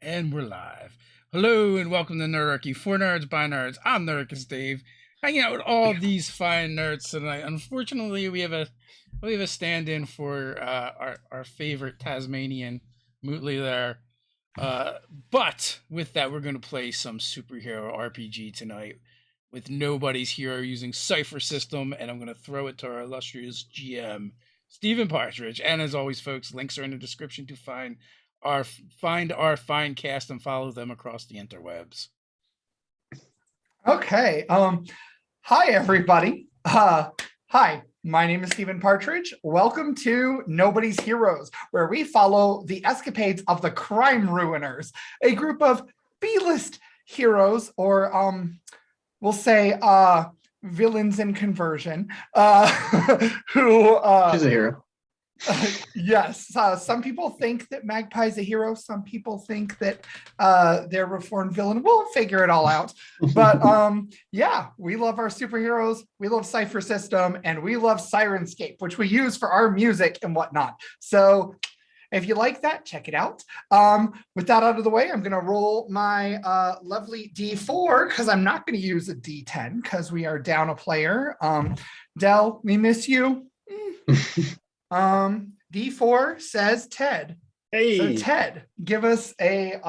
And we're live. Hello and welcome to Nerdarchy. For nerds, by nerds. I'm Nerdarchy Dave, hanging out with all these fine nerds tonight. Unfortunately, we have a stand-in for our favorite Tasmanian Mootley there. But with that, we're going to play some superhero RPG tonight with Nobody's Hero using Cypher System, and I'm going to throw it to our illustrious GM, Steven Partridge. And as always, folks, links are in the description to find our fine cast and follow them across the interwebs. Okay. Hi everybody. Hi, my name is Steven Partridge. Welcome to Nobody's Heroes, where we follow the escapades of the Crime Ruiners, a group of B-list heroes, or we'll say villains in conversion, who she's a hero. Yes, some people think that Magpie's a hero. Some people think that they're a reformed villain. We'll figure it all out. But yeah, we love our superheroes. We love Cypher System, and we love Sirenscape, which we use for our music and whatnot. So if you like that, check it out. With that out of the way, I'm going to roll my lovely D4 because I'm not going to use a D10 because we are down a player. Del, we miss you. D4 says Ted. Hey, so Ted, give us a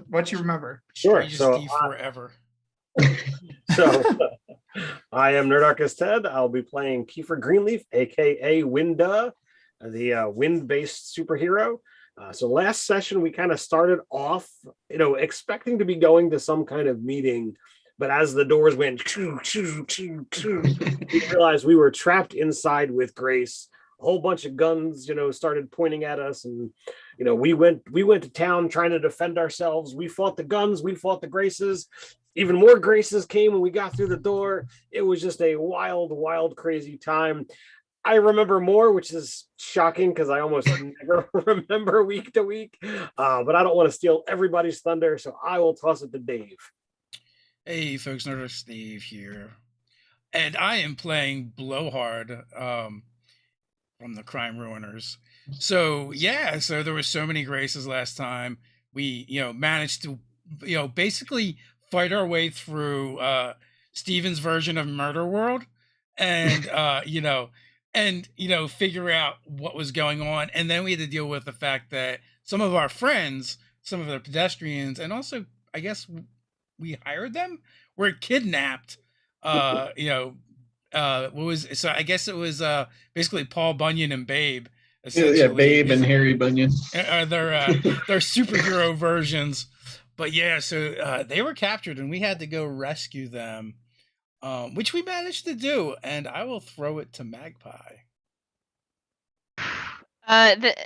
what you remember. Sure. So D4 ever. So I am Nerdarchy Ted. I'll be playing Kiefer Greenleaf, aka Winda, the wind-based superhero. So last session we kind of started off, expecting to be going to some kind of meeting, but as the doors went, we realized we were trapped inside with Grace. A whole bunch of guns, started pointing at us, and we went to town trying to defend ourselves. We fought the guns, we fought the Graces. Even more Graces came when we got through the door. It was just a wild, crazy time. I remember more, which is shocking because I almost never remember week to week. But I don't want to steal everybody's thunder, so I will toss it to Dave. Hey, folks, Nerdarchy Steve here, and I am playing Blowhard. From the Crime Ruiners. So there were so many Graces last time. We, managed to, basically fight our way through Steven's version of Murder World and, figure out what was going on. And then we had to deal with the fact that some of our friends, some of the pedestrians, and also, I guess we hired them, were kidnapped, I guess it was basically Paul Bunyan and Babe. Yeah, Babe and Harry Bunyan. They're superhero versions. But yeah, so they were captured and we had to go rescue them, which we managed to do. And I will throw it to Magpie. The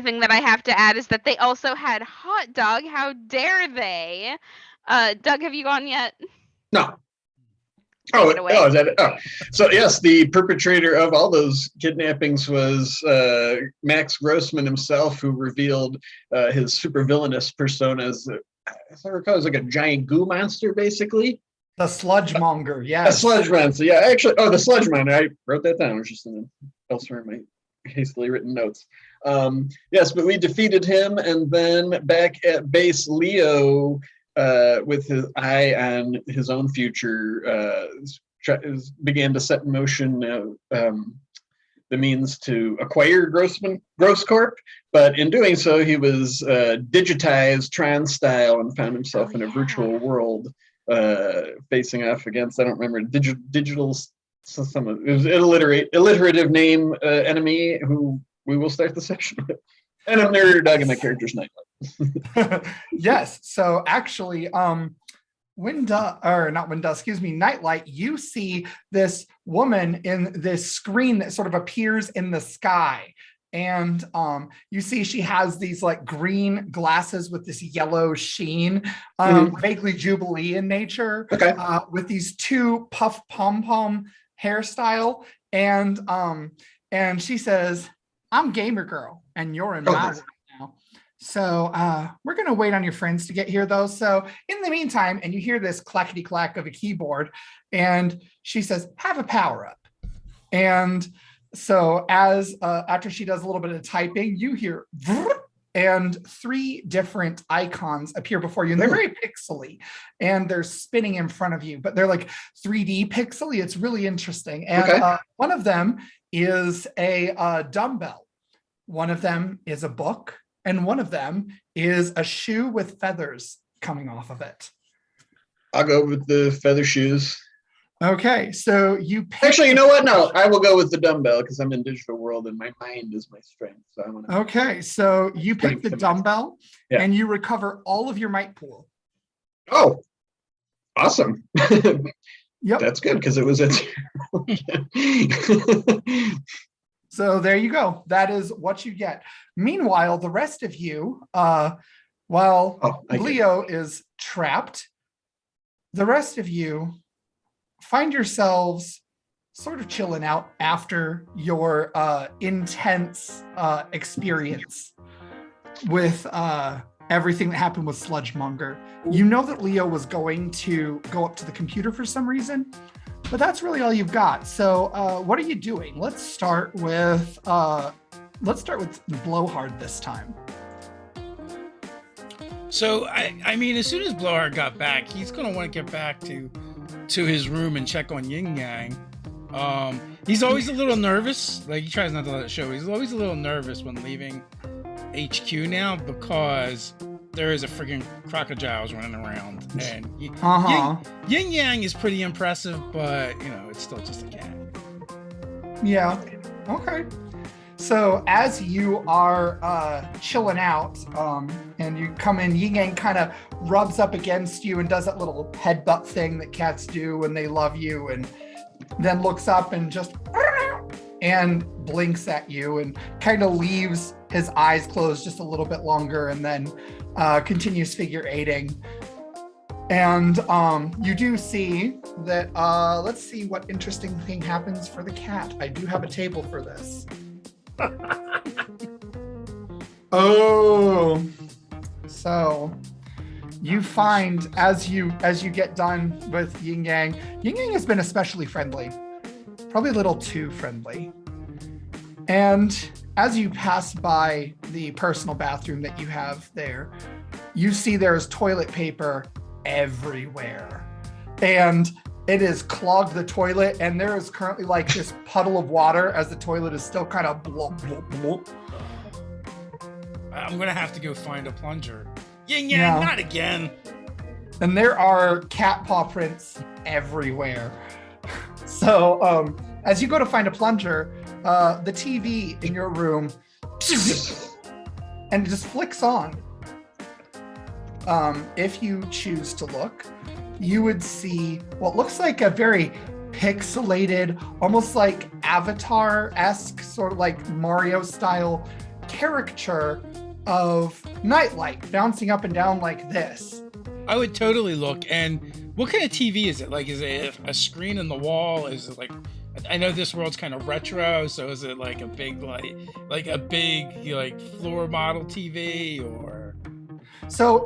thing that I have to add is that they also had hot dog. How dare they? Doug, have you gone yet? No. So yes, the perpetrator of all those kidnappings was Max Grossman himself, who revealed his supervillainous persona as, as I recall, it was like a giant goo monster, basically. The sludge monger, yeah. The sludge monster, yeah. Actually, the sludge monger. I wrote that down. It was just elsewhere in my hastily written notes. Yes, but we defeated him, and then back at base, Leo, with his eye on his own future, began to set in motion the means to acquire Gross Corp. But in doing so, he was digitized Tron style and found himself in a virtual world, facing off against, I don't remember, digital, it was alliterative name enemy who we will start the session with. And I'm Nerdarchy, and my character's Nightlight. Yes. So actually, Nightlight, you see this woman in this screen that sort of appears in the sky. And you see she has these like green glasses with this yellow sheen, vaguely Jubilee in nature, okay. With these two puff pom-pom hairstyle. And she says, "I'm Gamer Girl, and you're in my world now. So we're going to wait on your friends to get here, though. So in the meantime," and you hear this clackety clack of a keyboard, and she says, "Have a power up." And so as after she does a little bit of typing, you hear and 3 different icons appear before you, and they're very pixely, and they're spinning in front of you, but they're like 3D pixely. It's really interesting. And one of them is a dumbbell. One of them is a book, and one of them is a shoe with feathers coming off of it. I'll go with the feather shoes. Okay, so you pick. Actually, you know what? No, I will go with the dumbbell because I'm in digital world and my mind is my strength. So I want to. Okay, so you pick the dumbbell and you recover all of your might pool. Oh, awesome. Yep. That's good because it was at 0. So there you go. That is what you get. Meanwhile, the rest of you, while Leo is trapped, the rest of you find yourselves sort of chilling out after your intense experience with everything that happened with Sludgemonger. You know that Leo was going to go up to the computer for some reason, but that's really all you've got. So what are you doing? Let's start with Blowhard this time. So I mean, as soon as Blowhard got back, he's gonna want to get back to his room and check on Yin Yang. He's always a little nervous. Like, he tries not to let it show. He's always a little nervous when leaving HQ now because there is a freaking crocodiles running around, and Yin Yang is pretty impressive, but you know, it's still just a cat. Yeah. Okay. So as you are chilling out, and you come in, Yin Yang kind of rubs up against you and does that little headbutt thing that cats do when they love you, and then looks up and just and blinks at you and kind of leaves his eyes closed just a little bit longer, and then continues figure 8ing. And you do see that, let's see what interesting thing happens for the cat. I do have a table for this. Oh, so you find as you get done with Yin Yang has been especially friendly, probably a little too friendly. And as you pass by the personal bathroom that you have there, you see there's toilet paper everywhere, and it has clogged the toilet, and there is currently like this puddle of water as the toilet is still kind of blop, blop, blop. I'm gonna have to go find a plunger. Yin Yang, not again. And there are cat paw prints everywhere. So as you go to find a plunger, the TV in your room and it just flicks on. If you choose to look, you would see what looks like a very pixelated, almost like Avatar-esque, sort of like Mario-style caricature of Nightlight bouncing up and down like this. I would totally look. And what kind of TV is it? Like, is it a screen in the wall? Is it like, I know this world's kind of retro, so is it like a big floor model TV, or? So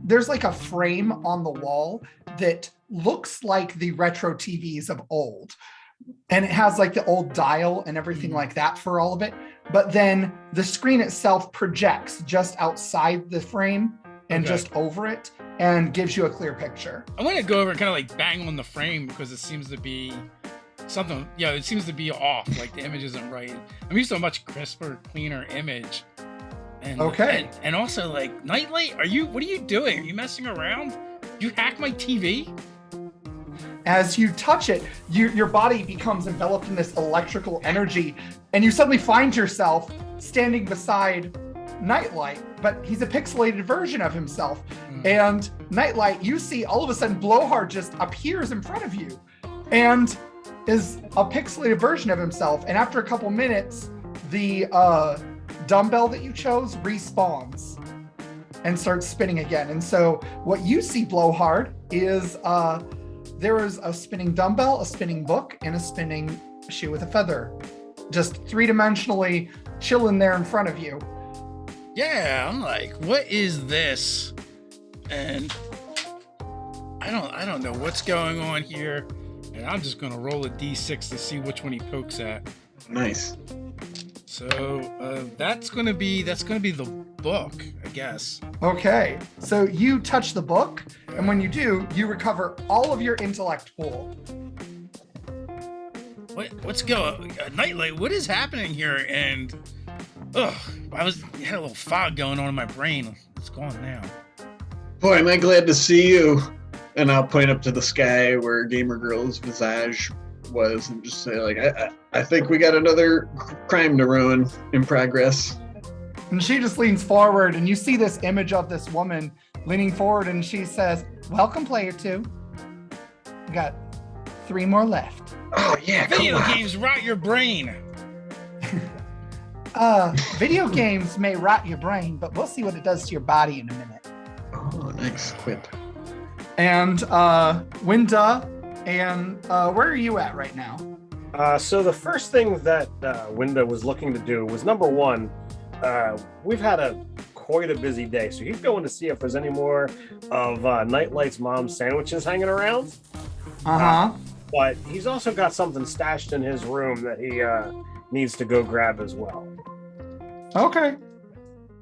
there's like a frame on the wall that looks like the retro TVs of old. And it has like the old dial and everything like that for all of it. But then the screen itself projects just outside the frame and just over it and gives you a clear picture. I'm going to go over and kind of like bang on the frame because it seems to be something, it seems to be off. Like the image isn't right. I'm used to a much crisper, cleaner image. And, and also like, Nightlight, what are you doing? Are you messing around? You hack my TV? As you touch it, your body becomes enveloped in this electrical energy, and you suddenly find yourself standing beside Nightlight, but he's a pixelated version of himself. And Nightlight, you see all of a sudden Blowhard just appears in front of you and is a pixelated version of himself. And after a couple minutes, the dumbbell that you chose respawns and starts spinning again. And so what you see, Blowhard, is there is a spinning dumbbell, a spinning book, and a spinning shoe with a feather, just 3-dimensionally chilling there in front of you. Yeah, I'm like, what is this? And I don't know what's going on here, and I'm just gonna roll a d6 to see which one he pokes at. Nice. So that's gonna be the book, I guess. Okay, so you touch the book, and when you do, you recover all of your intellect pool. What's going? Nightlight. What is happening here? And I had a little fog going on in my brain. It's gone now. Boy, am I glad to see you. And I'll point up to the sky where Gamer Girl's visage was and just say, like, I think we got another crime to ruin in progress. And she just leans forward, and you see this image of this woman leaning forward, and she says, "Welcome, player 2. We got 3 more left." Oh, yeah, Video come on. games rot your brain. Video games may rot your brain, but we'll see what it does to your body in a minute. Oh, nice quip. And Winda, and where are you at right now? So the first thing that Winda was looking to do was, number one, we've had quite a busy day, so he's going to see if there's any more of Nightlight's mom's sandwiches hanging around. But he's also got something stashed in his room that he needs to go grab as well. Okay.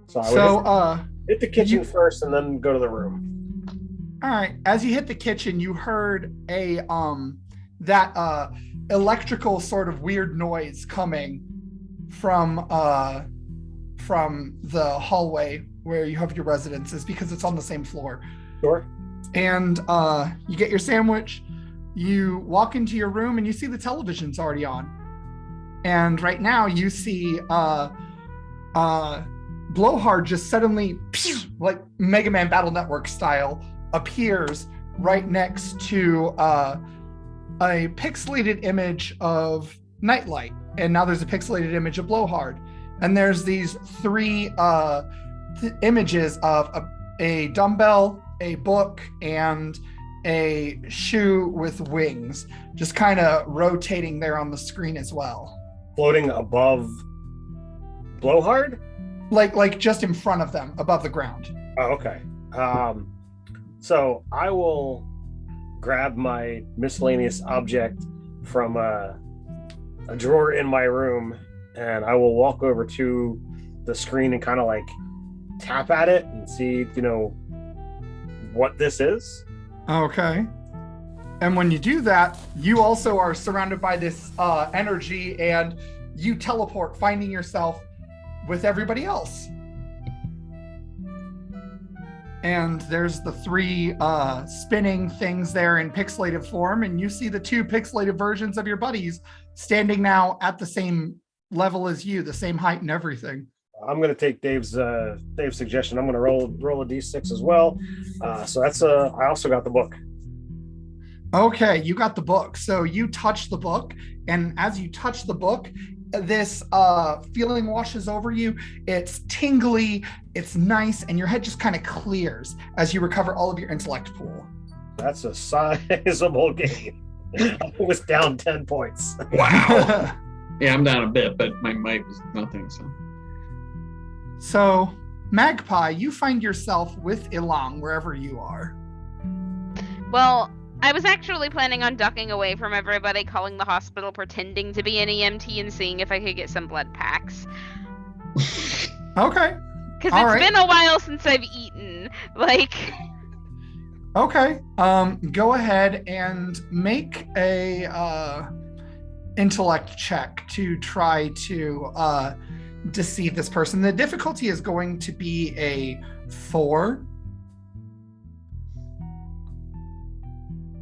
So I would hit the kitchen first and then go to the room. All right. As you hit the kitchen, you heard that electrical sort of weird noise coming from the hallway where you have your residences, because it's on the same floor. Sure. And you get your sandwich, you walk into your room, and you see the television's already on. And right now you see Blowhard just suddenly, like Mega Man Battle Network style, appears right next to a pixelated image of Nightlight. And now there's a pixelated image of Blowhard. And there's these 3 images of a dumbbell, a book, and a shoe with wings, just kind of rotating there on the screen as well. Floating above Blowhard? Like just in front of them, above the ground. Oh, okay. So I will grab my miscellaneous object from a drawer in my room, and I will walk over to the screen and kind of like tap at it and see, what this is. Okay. And when you do that, you also are surrounded by this energy, and you teleport, finding yourself with everybody else. And there's the 3 spinning things there in pixelated form, and you see the 2 pixelated versions of your buddies standing now at the same level as you, the same height and everything. I'm going to take Dave's suggestion. I'm going to roll a d6 as well. So that's I also got the book. Okay, you got the book. So you touch the book, and as you touch the book, this feeling washes over you. It's tingly, it's nice, and your head just kind of clears as you recover all of your intellect pool. That's a sizable game. I was down 10 points. Wow. Yeah, I'm down a bit, but my might was nothing, so. So, Magpie, you find yourself with Ilang wherever you are. Well, I was actually planning on ducking away from everybody, calling the hospital, pretending to be an EMT, and seeing if I could get some blood packs. Okay. Because it's been a while since I've eaten. Okay. Go ahead and make a intellect check to try to deceive this person. The difficulty is going to be a 4.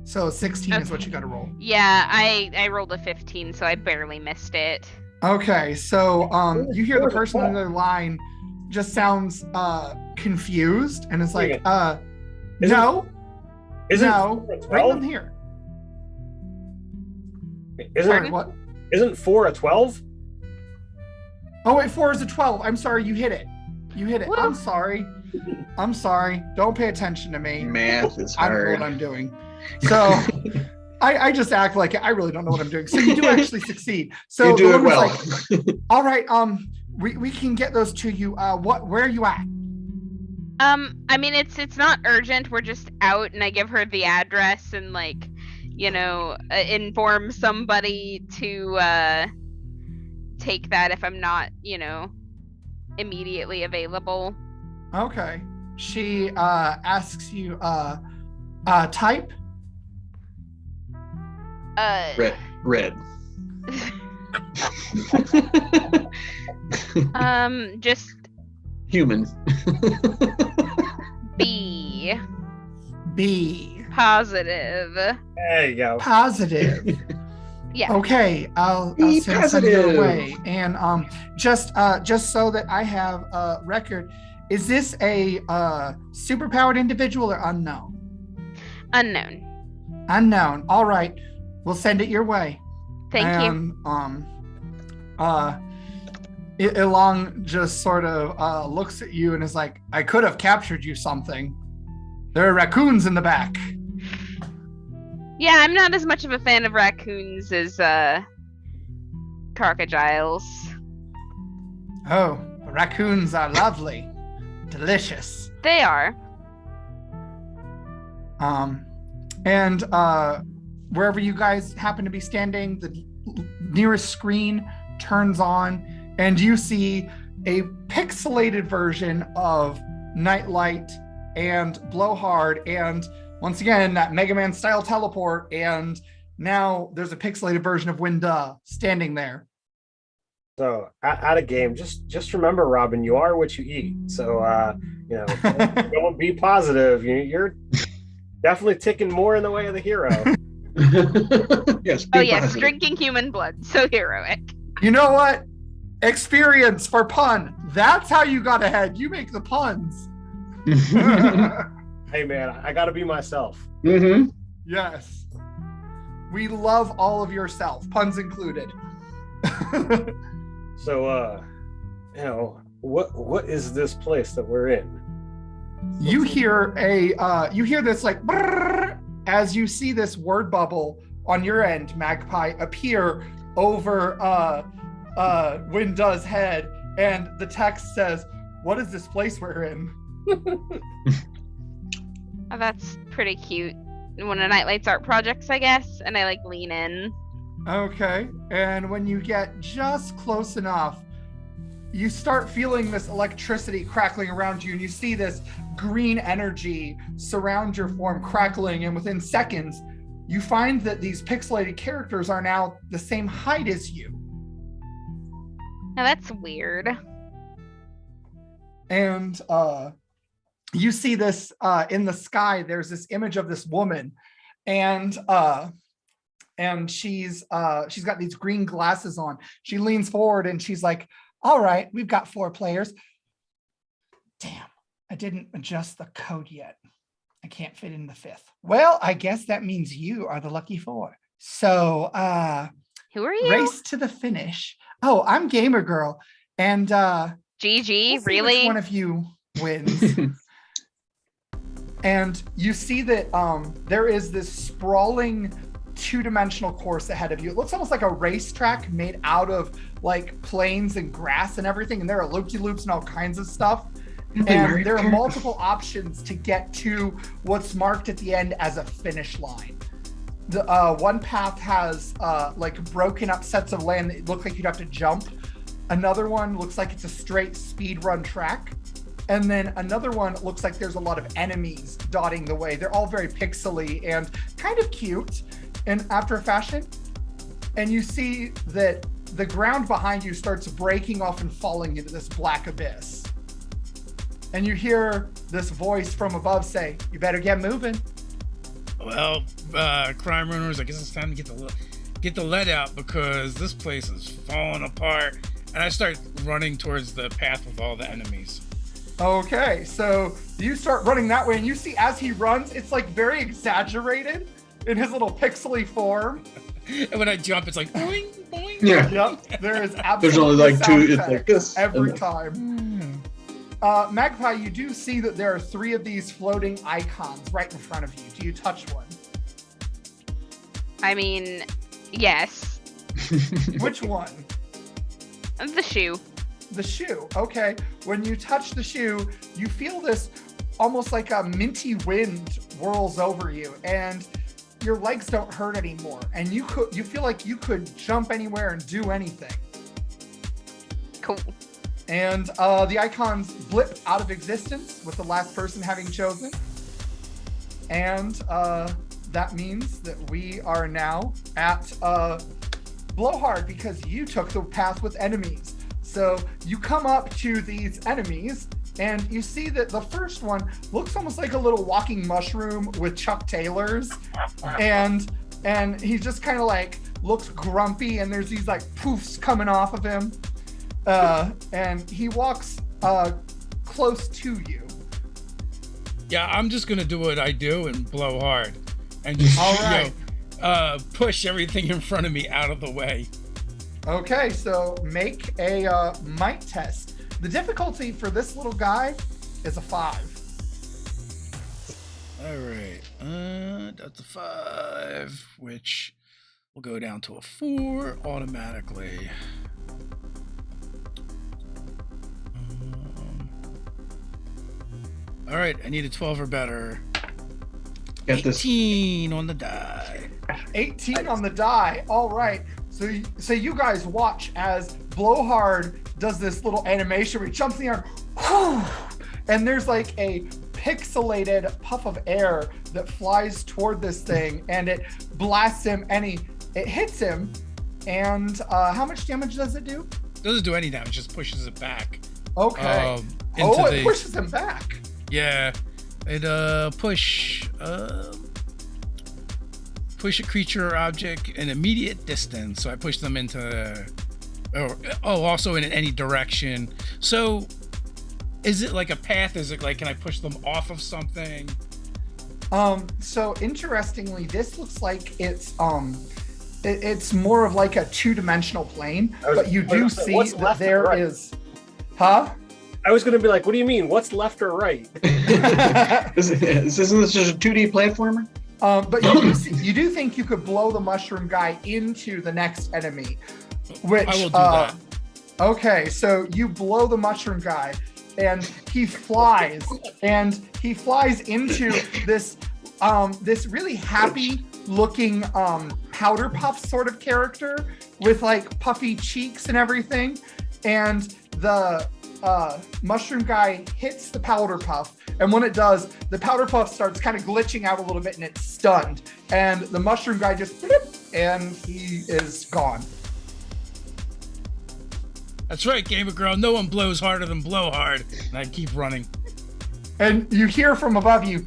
So 16 is what you got to roll. Yeah, I rolled a 15, so I barely missed it. Okay, so you hear the person on the other line just sounds confused, and it's like, no, bring them here. What? Isn't 4 a 12? Oh wait, 4 is a 12. I'm sorry, you hit it. Woo. I'm sorry. Don't pay attention to me. Math is I don't know hard. what I'm doing. So I just act like I really don't know what I'm doing. So you do actually succeed. So You do it well. like, all right, we can get those to you. Where are you at? I mean, it's not urgent. We're just out, and I give her the address and inform somebody take that if I'm not, immediately available. Okay. She asks you type. Red. Just Human. B. B. Positive. There you go. Positive. Yeah. Okay, I'll Be send some your positive. way. And just so that I have a record, is this a superpowered individual or unknown? Unknown. Unknown. All right, we'll send it your way. Thank you. Ilong just sort of looks at you and is like, I could have captured you something. There are raccoons in the back. Yeah, I'm not as much of a fan of raccoons as crocodiles. Oh, raccoons are lovely. Delicious. They are. And wherever you guys happen to be standing, the nearest screen turns on and you see a pixelated version of Nightlight and Blowhard, and once again that Mega Man style teleport, and now there's a pixelated version of Winda standing there. So out of game, just remember, Robin, you are what you eat. So don't be positive. You're definitely ticking more in the way of the hero. Yes. Oh be yes, positive. drinking human blood. So heroic. You know what? Experience for pun. That's how you got ahead. You make the puns. Hey man, I gotta be myself. Mm-hmm. Yes. We love all of yourself, puns included. So what is this place that we're in? You hear this like brrr, as you see this word bubble on your end, Magpie, appear over Winda's head, and the text says, "What is this place we're in?" Oh, that's pretty cute. One of Nightlight's art projects, I guess, and I lean in. Okay. And when you get just close enough, you start feeling this electricity crackling around you, and you see this green energy surround your form, crackling, and within seconds, you find that these pixelated characters are now the same height as you. Now that's weird. And you see this in the sky. There's this image of this woman, and she's got these green glasses on. She leans forward and she's like, "All right, we've got 4 players. Damn, I didn't adjust the code yet. I can't fit in the 5th. Well, I guess that means you are the lucky 4. So Who are you? race to the finish. Oh, I'm Gamer Girl, and GG, we'll see really? which one of you wins." And you see that there is this sprawling 2-dimensional course ahead of you. It looks almost like a racetrack made out of plains and grass and everything. And there are loop-de-loops and all kinds of stuff. And there are multiple options to get to what's marked at the end as a finish line. The one path has broken up sets of land that look like you'd have to jump. Another one looks like it's a straight speed run track. And then another one looks like there's a lot of enemies dotting the way. They're all very pixely and kind of cute in after a fashion. And you see that the ground behind you starts breaking off and falling into this black abyss. And you hear this voice from above say, "You better get moving." Well, crime runners, I guess it's time to get the lead out because this place is falling apart. And I start running towards the path with all the enemies. Okay, so you start running that way, and you see as he runs, it's very exaggerated in his little pixely form. And when I jump, it's like boing, boing. Yeah. Yep, there is absolutely There's only 2. sound It's effects like this every and time. Magpie, you do see that there are 3 of these floating icons right in front of you. Do you touch one? I mean, yes. Which one? The shoe. The shoe. Okay. When you touch the shoe, you feel this almost like a minty wind whirls over you, and your legs don't hurt anymore. And you feel like you could jump anywhere and do anything. Cool. And the icons blip out of existence with the last person having chosen. And that means that we are now at Blowhard because you took the path with enemies. So you come up to these enemies and you see that the first one looks almost like a little walking mushroom with Chuck Taylors. And he's just kind of like looks grumpy and there's these like poofs coming off of him. And he walks close to you. Yeah, I'm just gonna do what I do and blow hard, and just All right. push everything in front of me out of the way. Okay, so make a might test. The difficulty for this little guy is a 5. All right, that's a 5, which will go down to a 4 automatically. All right, I need a 12 or better. Get this. 18 on the die. 18 on the die. All right. So you guys watch as Blowhard does this little animation where he jumps in the air, and there's like a pixelated puff of air that flies toward this thing, and it blasts him, and it hits him. And how much damage does it do? Doesn't do any damage, just pushes it back. Okay. It pushes him back. Yeah, it push a creature or object an immediate distance. So I push them into, also in any direction. So, is it like a path? Is it like, can I push them off of something? So interestingly, this looks like it's more of like a 2-dimensional plane, but you do see that there is, huh? I was going to be like, what do you mean? What's left or right? Isn't this just a 2D platformer? But you do think you could blow the mushroom guy into the next enemy, which I will do that. Okay, so you blow the mushroom guy, and he flies into this this really happy looking powder puff sort of character with like puffy cheeks and everything, and the mushroom guy hits the powder puff, and when it does, the powder puff starts kind of glitching out a little bit and it's stunned, and the mushroom guy just and he is gone. That's right, Gamer Girl. No one blows harder than Blowhard. And I keep running. And you hear from above you,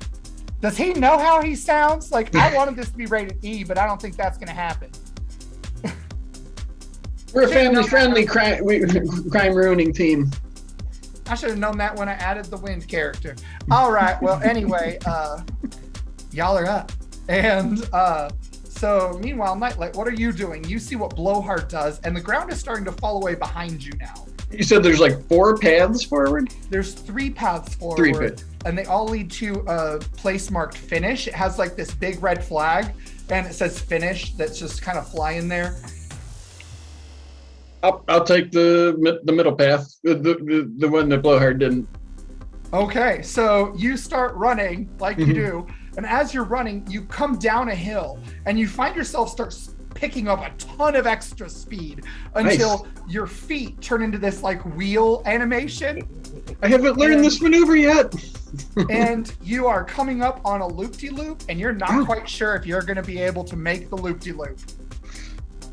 does he know how he sounds? Like, I wanted this to be rated E, but I don't think that's going to happen. We're a family-friendly crime ruining team. I should have known that when I added the wind character. All right. Well, anyway, y'all are up. And so meanwhile, Nightlight, what are you doing? You see what Blowhard does, and the ground is starting to fall away behind you now. You said there's like 4 paths forward? There's 3 paths forward, and they all lead to a place marked finish. It has like this big red flag, and it says finish that's just kind of flying there. I'll take the middle path, the one that Blowhard didn't. Okay, so you start running like you do, and as you're running, you come down a hill, and you find yourself start picking up a ton of extra speed until your feet turn into this like wheel animation. I haven't learned this maneuver yet. And you are coming up on a loop-de-loop, and you're not quite sure if you're going to be able to make the loop-de-loop.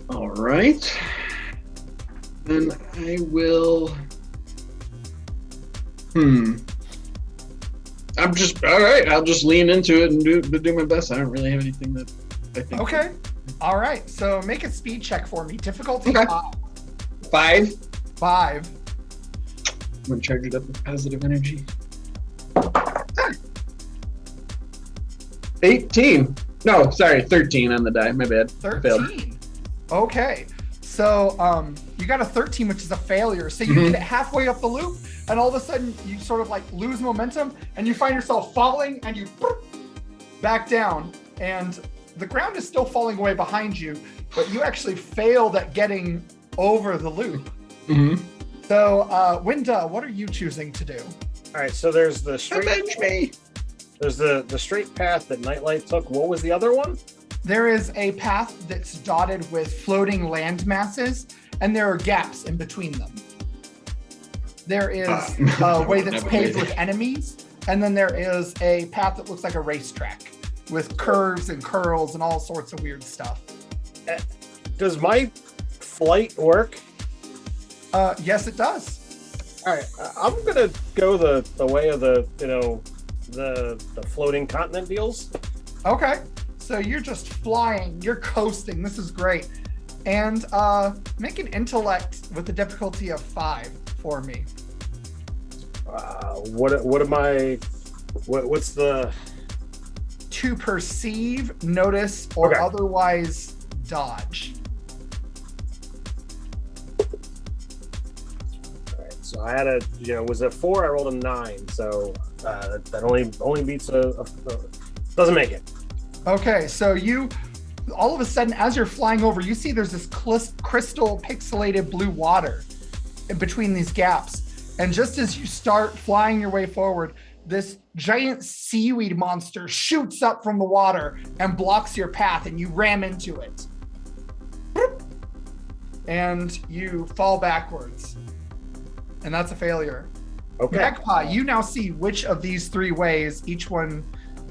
All right. Then I will. I'll just lean into it and do my best. I don't really have anything that I think. Okay. All right. So make a speed check for me. Difficulty 5. 5. I'm gonna charge it up with positive energy. 18. No, sorry, 13 on the die. My bad. 13. Okay. So you got a 13, which is a failure. So you get it halfway up the loop, and all of a sudden you sort of like lose momentum, and you find yourself falling, and you back down, and the ground is still falling away behind you, but you actually failed at getting over the loop. So Winda, what are you choosing to do? All right, so there's the straight. Avenge me. There's the straight path that Nightlight took. What was the other one? There is a path that's dotted with floating land masses, and there are gaps in between them. There is a way that's paved with enemies, and then there is a path that looks like a racetrack with curves and curls and all sorts of weird stuff. Does my flight work? Yes, it does. All right, I'm gonna go the way of the floating continent deals. Okay, so you're just flying, you're coasting. This is great. And make an intellect with a difficulty of 5 for me. What's the To perceive, notice, or otherwise dodge. All right, so I had was a 4. I rolled a 9, so that only beats doesn't make it. Okay, so you all of a sudden, as you're flying over, you see there's this crystal pixelated blue water in between these gaps. And just as you start flying your way forward, this giant seaweed monster shoots up from the water and blocks your path, and you ram into it. And you fall backwards. And that's a failure. Okay. Magpie, you now see which of these 3 ways each one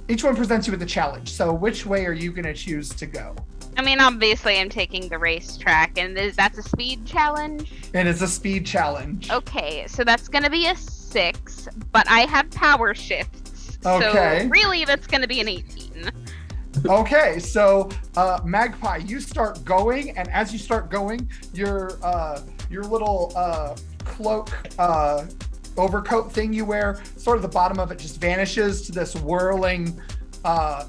presents you with a challenge. So which way are you going to choose to go? I mean, obviously I'm taking the racetrack, and that's a speed challenge? It is a speed challenge. Okay, so that's going to be a 6, but I have power shifts. Okay. So really that's going to be an 18. Okay, so Magpie, you start going, and as you start going, your little cloak overcoat thing you wear, sort of the bottom of it just vanishes to this whirling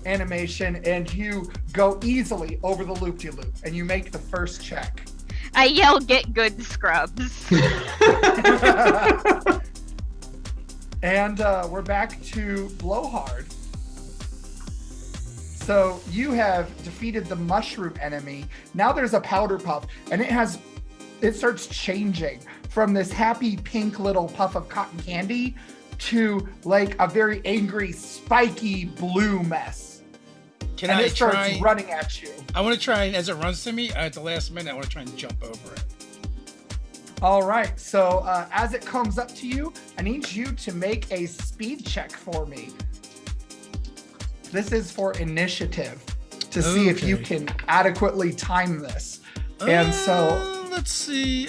animation, and you go easily over the loop-de-loop, and you make the first check. I yell, "Get good, scrubs." And we're back to Blowhard. So you have defeated the mushroom enemy. Now there's a powder puff, and it starts changing from this happy pink little puff of cotton candy to like a very angry, spiky blue mess. Can and I it starts try? running at you. I want to try, and as it runs to me at the last minute, I want to try and jump over it. All right, so as it comes up to you, I need you to make a speed check for me. This is for initiative to see if you can adequately time this. And so let's see.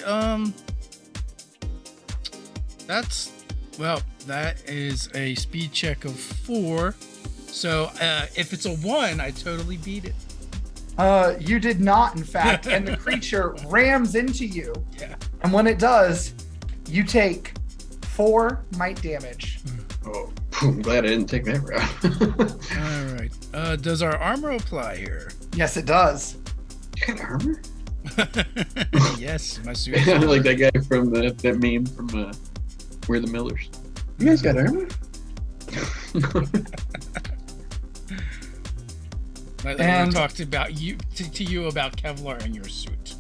That is a speed check of 4. So if it's a 1, I totally beat it. You did not, in fact, and the creature rams into you. Yeah. And when it does, you take 4 might damage. Oh, I'm glad I didn't take that route. All right. Does our armor apply here? Yes, it does. You got armor? Yes, my suit. Like that guy from that meme from We're the Millers. You guys got armor? I want to talk to you about Kevlar and your suit.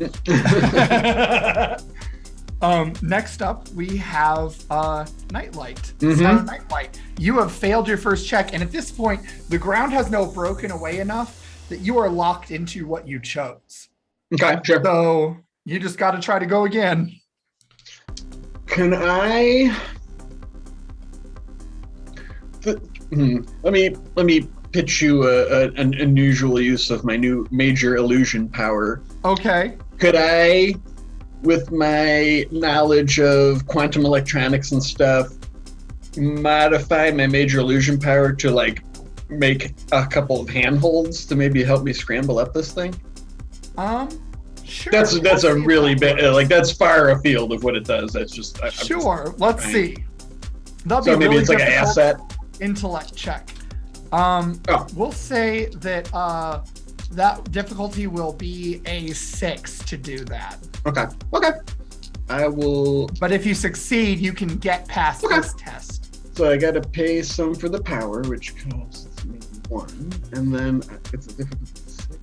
Next up, we have Nightlight. Mm-hmm. Sound of Nightlight. You have failed your first check, and at this point, the ground has now broken away enough that you are locked into what you chose. Okay, sure. So you just got to try to go again. Can I? Let me pitch you an unusual use of my new major illusion power. Okay. Could I, with my knowledge of quantum electronics and stuff, modify my major illusion power to like make a couple of handholds to maybe help me scramble up this thing? Sure. That's a really bad, like that's far afield of what it does. That's just sure. Let's see. That'll So be maybe really it's like an difficult asset. intellect check. We'll say that that difficulty will be a 6 to do that. Okay. I will. But if you succeed, you can get past this test. So I got to pay some for the power, which costs me 1, and then it's a difficulty 6.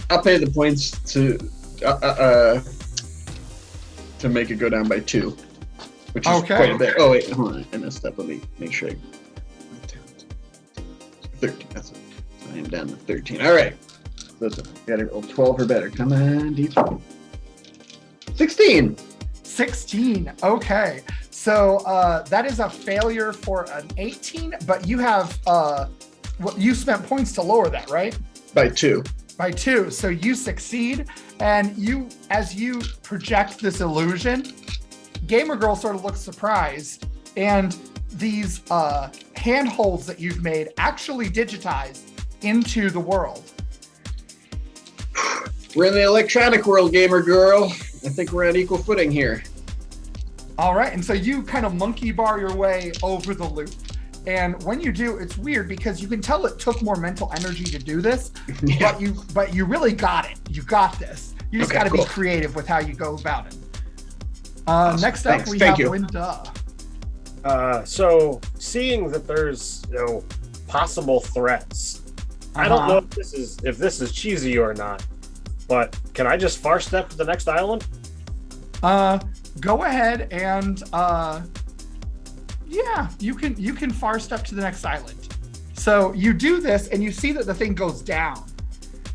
I'll pay the points to make it go down by 2, which is quite a bit. Oh wait, hold on, I messed up. Let me make sure. 13. That's it. I am down to 13. All right. So got to roll 12 or better. Come on, D20. 16. 16. Okay. So that is a failure for an 18, but you have you spent points to lower that, right? By 2. By 2. So you succeed, and as you project this illusion, Gamer Girl sort of looks surprised, and these handholds that you've made actually digitize into the world. We're in the electronic world, Gamer Girl. I think we're on equal footing here. All right, and so you kind of monkey bar your way over the loop. And when you do, it's weird because you can tell it took more mental energy to do this, Yeah. but you really got it. You got this. You just got to be creative with how you go about it. Awesome. Next up, we Thank have you. Linda. So seeing that there's possible threats, I don't know if this is cheesy or not, but can I just far step to the next island? Go ahead and yeah, you can far step to the next island. So you do this and you see that the thing goes down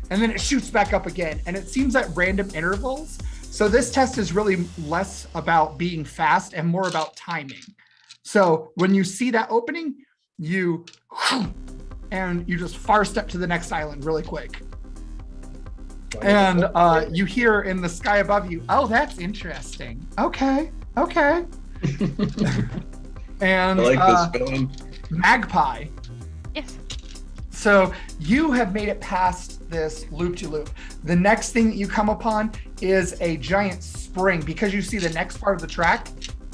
and then it shoots back up again, and it seems at random intervals. So this test is really less about being fast and more about timing. So when you see that opening, you just far step to the next island really quick. And you hear in the sky above you, oh, that's interesting. Okay. And I like this villain. Magpie. Yes. So you have made it past this loop-to-loop. The next thing that you come upon is a giant spring, because you see the next part of the track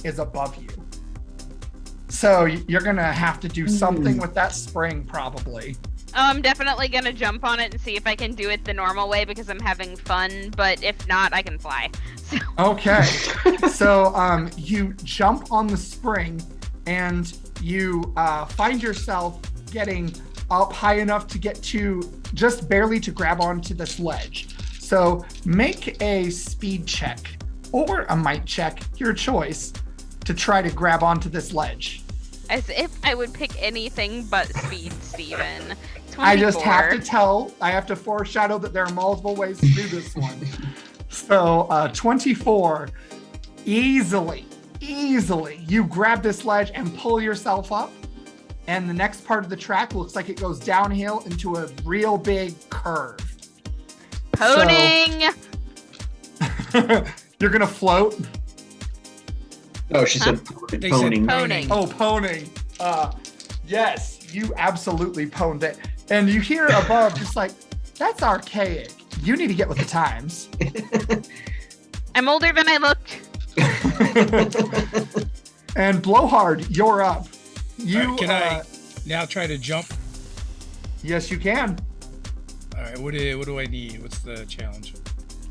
is above you. So you're gonna have to do something with that spring, probably. I'm definitely gonna jump on it and see if I can do it the normal way because I'm having fun, but if not, I can fly. So. Okay. So you jump on the spring and you find yourself getting up high enough to get to just barely to grab onto this ledge. So make a speed check or a might check, your choice, to try to grab onto this ledge. As if I would pick anything but speed, Steven. 24. I just have to I have to foreshadow that there are multiple ways to do this one. So 24, easily, you grab this ledge and pull yourself up. And the next part of the track looks like it goes downhill into a real big curve. Poning! So, you're going to float? Oh, she said They poning. said Poning. Oh, poning. Yes, you absolutely pwned it. And you hear above just like, that's archaic. You need to get with the times. I'm older than I looked. And Blowhard, you're up. You can I now try to jump? Yes, you can. All right. What do I need? What's the challenge?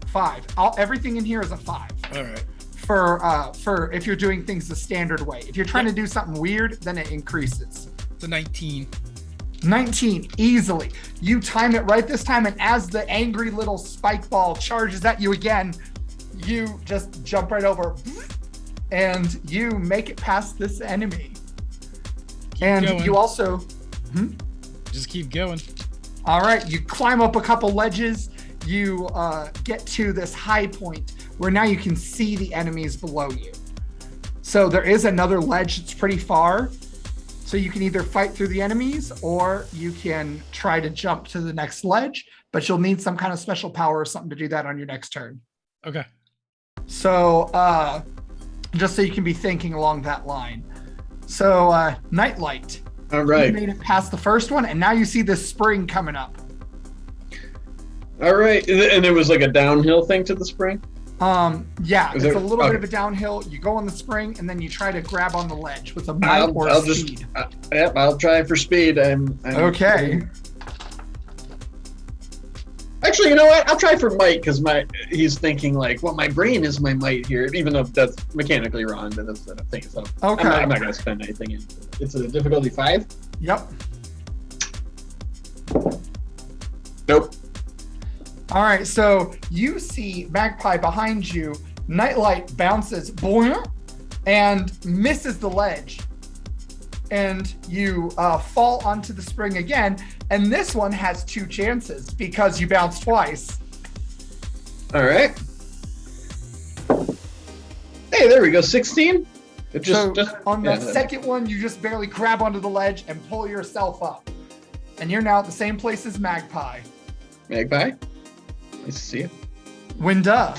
5. Everything in here is a 5. All right. For if you're doing things the standard way. If you're trying to do something weird, then it increases. It's a 19. 19, easily. You time it right this time, and as the angry little spike ball charges at you again, you just jump right over, and you make it past this enemy. Keep going. You also, Just keep going. all right, you climb up a couple ledges. You get to this high point where now you can see the enemies below you. So there is another ledge that's pretty far. So you can either fight through the enemies or you can try to jump to the next ledge, but you'll need some kind of special power or something to do that on your next turn. Okay. So just so you can be thinking along that line. So Nightlight. All right. You made it past the first one, and now you see this spring coming up. All right. And it was like a downhill thing to the spring? Yeah, Is it's there- a little okay. bit of a downhill. You go on the spring, and then you try to grab on the ledge with a might or I'll speed. Yep, I'll try for speed. I'm Okay. Actually, you know what? I'll try for might because he's thinking like, well, my brain is my might here, even though that's mechanically wrong, but that's the thing. So Okay. I'm not going to spend anything. It's a difficulty 5. Yep. Nope. All right, so you see Magpie behind you. Nightlight bounces boing, and misses the ledge. And you fall onto the spring again. And this one has 2 chances because you bounced twice. All right. Hey, Hey, there we go. 16. It So just on yeah, the second one, you just barely grab onto the ledge and pull yourself up. And you're now at the same place as Magpie. Magpie. Nice to see you. Winda,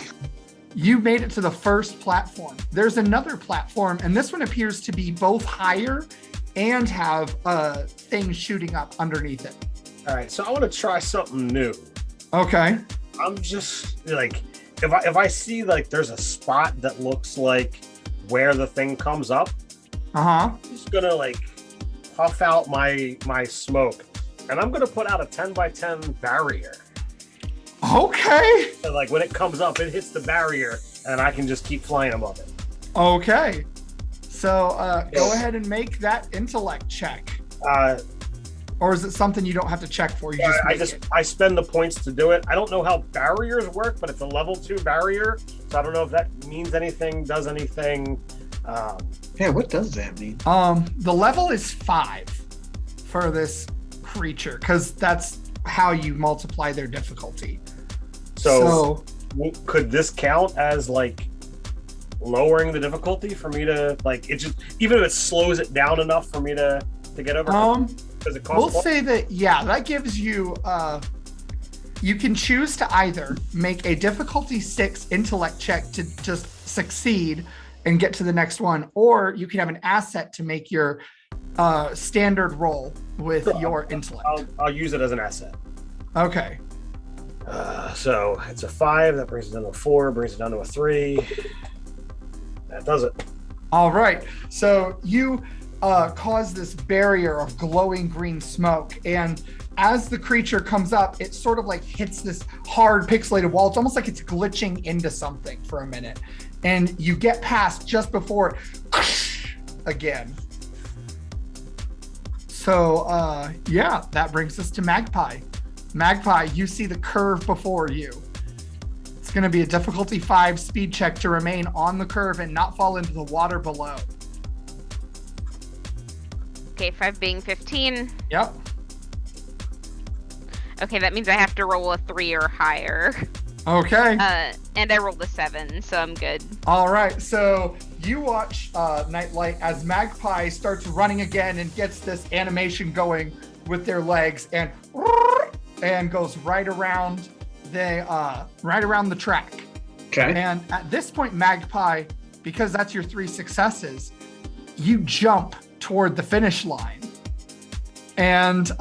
you made it to the first platform. There's another platform, and this one appears to be both higher and have things shooting up underneath it. All right, so I want to try something new. Okay. I'm just like, if I see like there's a spot that looks like where the thing comes up, I'm just gonna like puff out my smoke, and I'm gonna put out a 10 by 10 barrier. Okay. So like when it comes up, it hits the barrier, and I can just keep flying above it. Okay. So go ahead and make that intellect check. Or is it something you don't have to check for? I spend the points to do it. I don't know how barriers work, but it's a level 2 barrier, so I don't know if that means anything, does anything. Yeah, what does that mean? The level is 5 for this creature because that's how you multiply their difficulty. So could this count as like lowering the difficulty for me to like it just even if it slows it down enough for me to get over? Does it cost we'll say that that gives you you can choose to either make a difficulty 6 intellect check to just succeed and get to the next one, or you can have an asset to make your standard roll with your intellect. I'll use it as an asset. Okay. So it's a 5, that brings it down to a 4, brings it down to a 3. That does it. All right. So you cause this barrier of glowing green smoke, and as the creature comes up, it sort of like hits this hard pixelated wall. It's almost like it's glitching into something for a minute, and you get past just before again. So that brings us to Magpie. Magpie, you see the curve before you. It's going to be a difficulty 5 speed check to remain on the curve and not fall into the water below. Okay, 5 being 15. Yep. Okay, that means I have to roll a 3 or higher. Okay. And I rolled a 7, so I'm good. All right, so you watch Nightlight as Magpie starts running again and gets this animation going with their legs and goes right around the track. Okay. And at this point, Magpie, because that's your 3 successes, you jump toward the finish line. And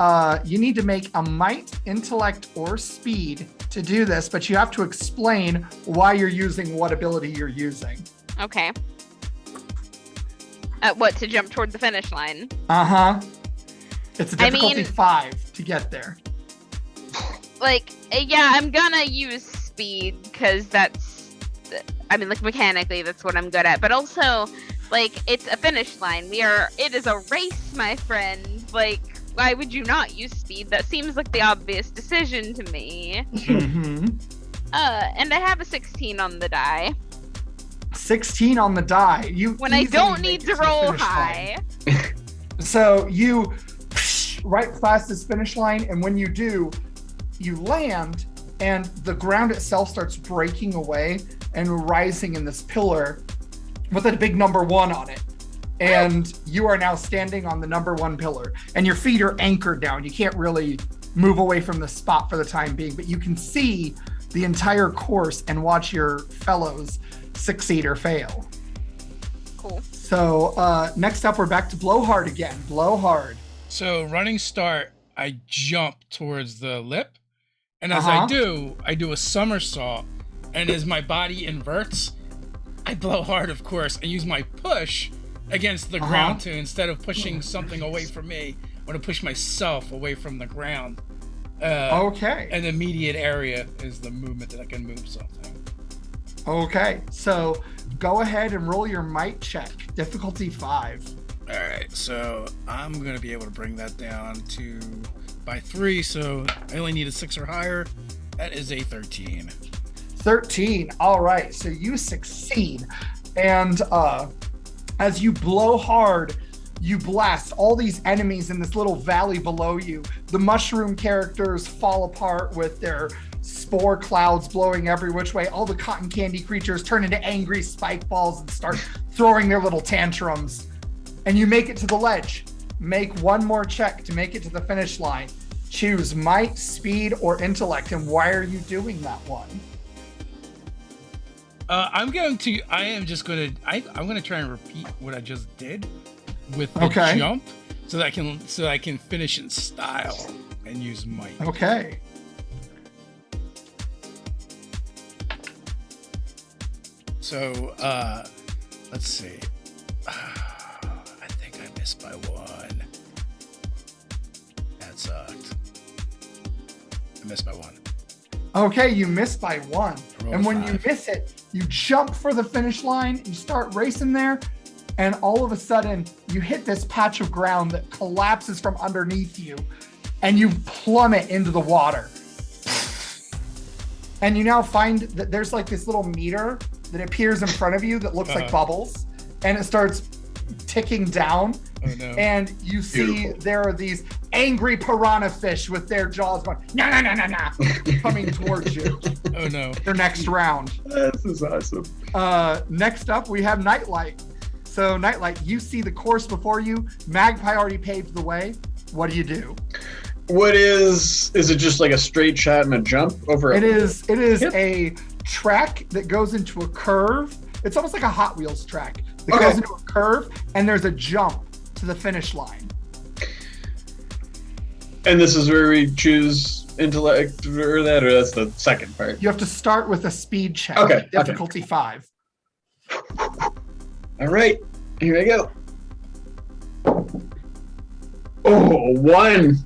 you need to make a might, intellect, or speed to do this, but you have to explain why you're using what ability you're using. Okay. What, to jump toward the finish line? It's a difficulty 5 to get there. I'm gonna use speed because mechanically that's what I'm good at, but also it's a finish line. It is a race, my friend. Why would you not use speed? That seems like the obvious decision to me. Mm-hmm. And I have a 16 on the die. 16 on the die. When I don't need to roll high. So you right past this finish line, and when you do, you land, and the ground itself starts breaking away and rising in this pillar with a big number 1 on it. And you are now standing on the number 1 pillar, and your feet are anchored down. You can't really move away from the spot for the time being, but you can see the entire course and watch your fellows succeed or fail. Cool. So next up, we're back to Blowhard again. Blowhard. So running start, I jump towards the lip, and as I do a somersault, and as my body inverts, I blow hard, of course, and use my push against the ground too. Instead of pushing something away from me, I want to push myself away from the ground. Okay. An immediate area is the movement that I can move something. Okay, so go ahead and roll your might check, difficulty 5. All right, so I'm gonna be able to bring that down to by 3. So I only need a 6 or higher. That is a 13. 13. All right, so you succeed, and as you blow hard, you blast all these enemies in this little valley below you. The mushroom characters fall apart with their spore clouds blowing every which way. All the cotton candy creatures turn into angry spike balls and start throwing their little tantrums. And you make it to the ledge. Make one more check to make it to the finish line. Choose might, speed, or intellect. And why are you doing that one? I'm going to try and repeat what I just did with the Okay. jump, so that I can finish in style and use might. Okay. So let's see. I think I missed by one. That sucked. I missed by one. Okay, you missed by one. Roll And when five. you miss it, you jump for the finish line, you start racing there, and all of a sudden you hit this patch of ground that collapses from underneath you, and you plummet into the water. And you now find that there's like this little meter that appears in front of you that looks like bubbles, and it starts ticking down. Oh no. And you see Beautiful. there are these angry piranha fish with their jaws going, nah, nah, nah, nah, nah, coming towards you. Oh no. Their next round. This is awesome. Next up, we have Nightlight. So Nightlight, you see the course before you. Magpie already paved the way. What do you do? What is it just like a straight shot and a jump over? It is Yep. a track that goes into a curve. It's almost like a Hot Wheels track that Okay. goes into a curve, and there's a jump to the finish line. And this is where we choose intellect or that's the second part. You have to start with a speed check. Okay, Difficulty 5. All right, here we go. Oh, one.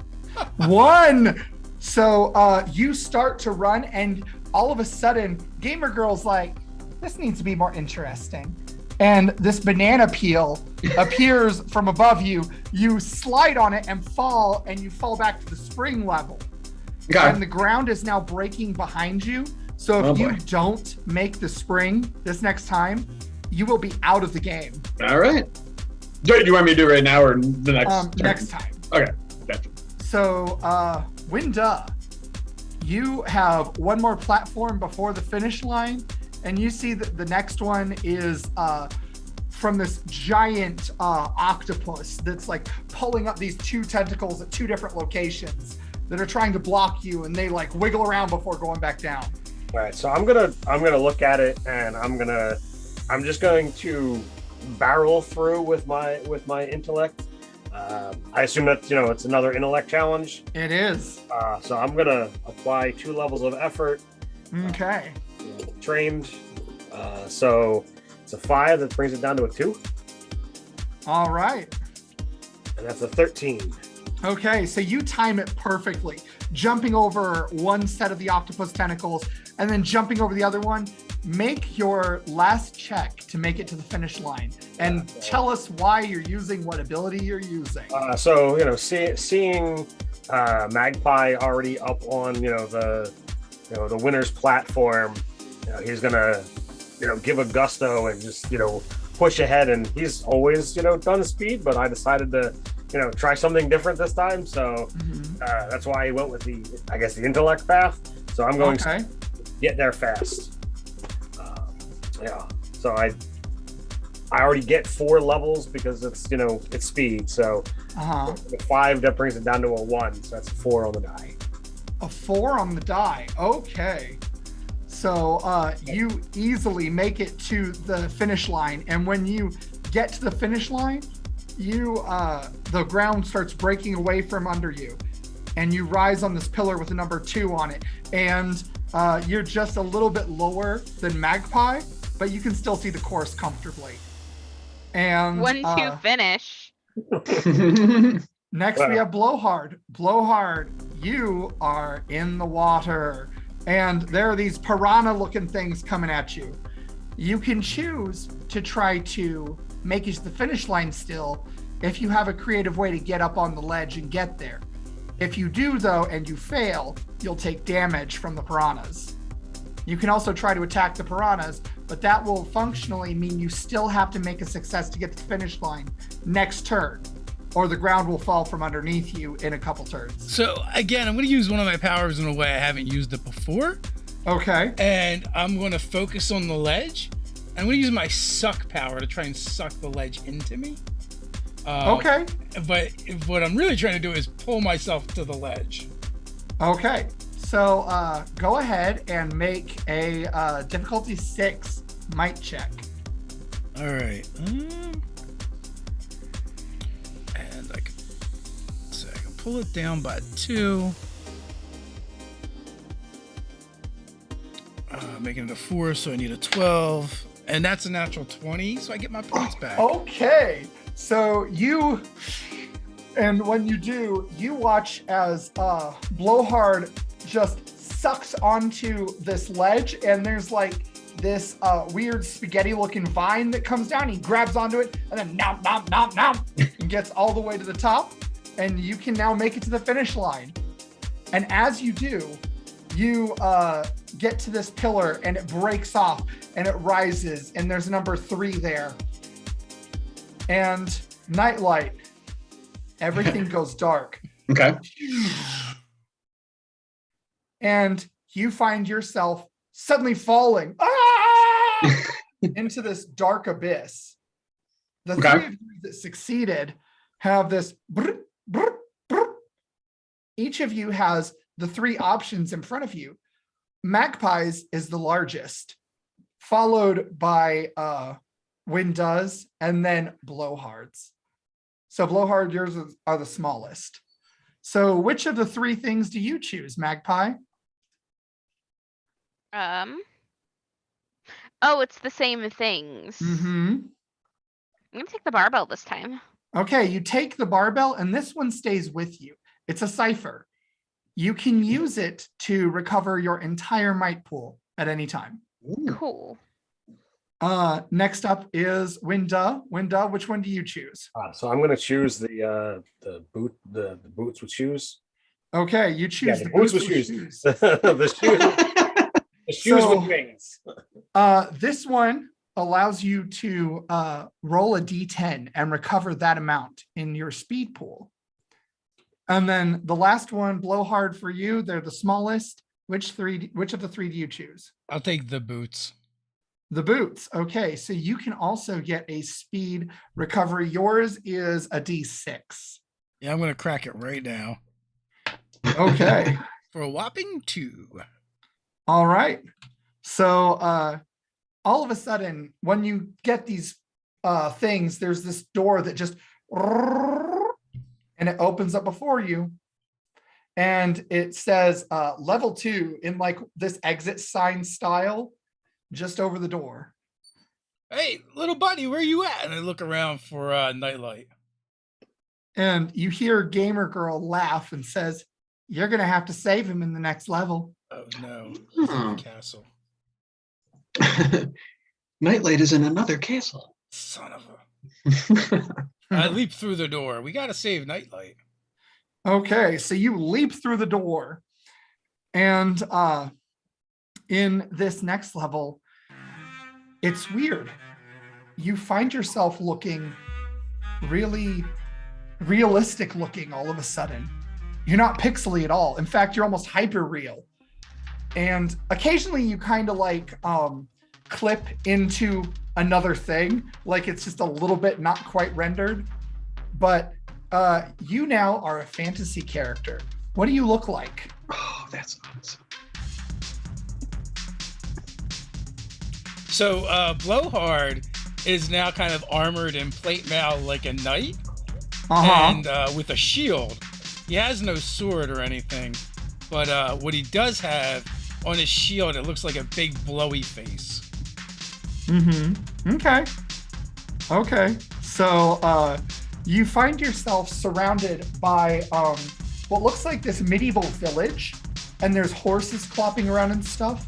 1. So you start to run, and all of a sudden, Gamer Girl's like, this needs to be more interesting. And this banana peel appears from above you. You slide on it and fall, and you fall back to the spring level. Okay. And the ground is now breaking behind you. So if Oh, you boy. don't make the spring this next time, you will be out of the game All right. Do you want me to do it right now or the next? turn? next time. Okay. Gotcha. So, Winda, you have one more platform before the finish line, and you see that the next one is from this giant octopus that's like pulling up these 2 tentacles at 2 different locations that are trying to block you, and they like wiggle around before going back down. All right, so I'm gonna look at it, and I'm just going to barrel through with my intellect. I assume that it's another intellect challenge. It is. So I'm gonna apply 2 levels of effort. Okay. Trained. So it's a 5 that brings it down to a 2, All right. and that's a 13. Okay, so you time it perfectly, jumping over one set of the octopus tentacles and then jumping over the other one. Make your last check to make it to the finish line, and tell us why you're using what ability you're using. So seeing Magpie already up on the winner's platform, he's gonna give a gusto and just push ahead. And he's always done speed, but I decided to try something different this time. So that's why I went with the intellect path. So I'm going Okay. to get there fast. So I already get 4 levels because it's it's speed. So the 5 that brings it down to a 1. So that's a 4 on the die. A 4 on the die. Okay. So you easily make it to the finish line, and when you get to the finish line, the ground starts breaking away from under you, and you rise on this pillar with a number 2 on it, and you're just a little bit lower than Magpie, but you can still see the course comfortably. And 1-2 finish. next we have Blowhard. Blowhard, you are in the water, and there are these piranha-looking things coming at you. You can choose to try to make it to the finish line still if you have a creative way to get up on the ledge and get there. If you do, though, and you fail, you'll take damage from the piranhas. You can also try to attack the piranhas, but that will functionally mean you still have to make a success to get to the finish line next turn. or the ground will fall from underneath you in a couple turns. So again, I'm going to use one of my powers in a way I haven't used it before. Okay. And I'm going to focus on the ledge. I'm going to use my suck power to try and suck the ledge into me. Okay. But what I'm really trying to do is pull myself to the ledge. Okay. So go ahead and make a difficulty 6 might check. All right. And I can pull it down by 2. Making it a 4, so I need a 12. And that's a natural 20, so I get my points back. Okay. So and when you do, you watch as Blowhard just sucks onto this ledge, and there's like this weird spaghetti-looking vine that comes down. He grabs onto it, and then nom, nom, nom, nom, and gets all the way to the top, and you can now make it to the finish line. And as you do, you get to this pillar, and it breaks off, and it rises, and there's a number 3 there. And nightlight, everything goes dark. Okay. And you find yourself suddenly falling into this dark abyss. The 3 of you that succeeded have this brr, brr, brr. Each of you has the 3 options in front of you. Magpie's is the largest, followed by Windows, and then Blowhard's. So Blowhard, yours are the smallest. So which of the 3 things do you choose, Magpie? Oh, it's the same things. Mm-hmm. I'm gonna take the barbell this time. Okay, you take the barbell, and this one stays with you. It's a Cypher. You can use it to recover your entire might pool at any time. Ooh. Cool. Next up is Winda. Winda, which one do you choose? So I'm going to choose the boots with shoes. Okay, you choose the boots with shoes. The shoes So, with wings. This one allows you to roll a d10 and recover that amount in your speed pool. And then the last one, Blowhard, for you. They're the smallest. Which of the 3 do you choose? I'll take the boots. The boots. Okay, so you can also get a speed recovery. Yours is a d6. Yeah, I'm going to crack it right now. Okay. For a whopping 2. All right. So all of a sudden, when you get these things, there's this door that just and it opens up before you. And it says level 2 in like this exit sign style just over the door. Hey, little buddy, where you at? And I look around for Nightlight. And you hear Gamer Girl laugh and says, "You're going to have to save him in the next level." Oh, no. It's in the castle. Nightlight is in another castle. Son of a... I leap through the door. We got to save Nightlight. Okay, so you leap through the door, and in this next level, it's weird. You find yourself looking really realistic looking all of a sudden. You're not pixely at all. In fact, you're almost hyper real. And occasionally you kind of like clip into another thing, like it's just a little bit not quite rendered. But you now are a fantasy character. What do you look like? Oh, that's awesome. So Blowhard is now kind of armored in plate mail like a knight, and with a shield. He has no sword or anything, but what he does have on his shield, it looks like a big blowy face. Mm-hmm. Okay. So you find yourself surrounded by what looks like this medieval village, and there's horses clopping around and stuff.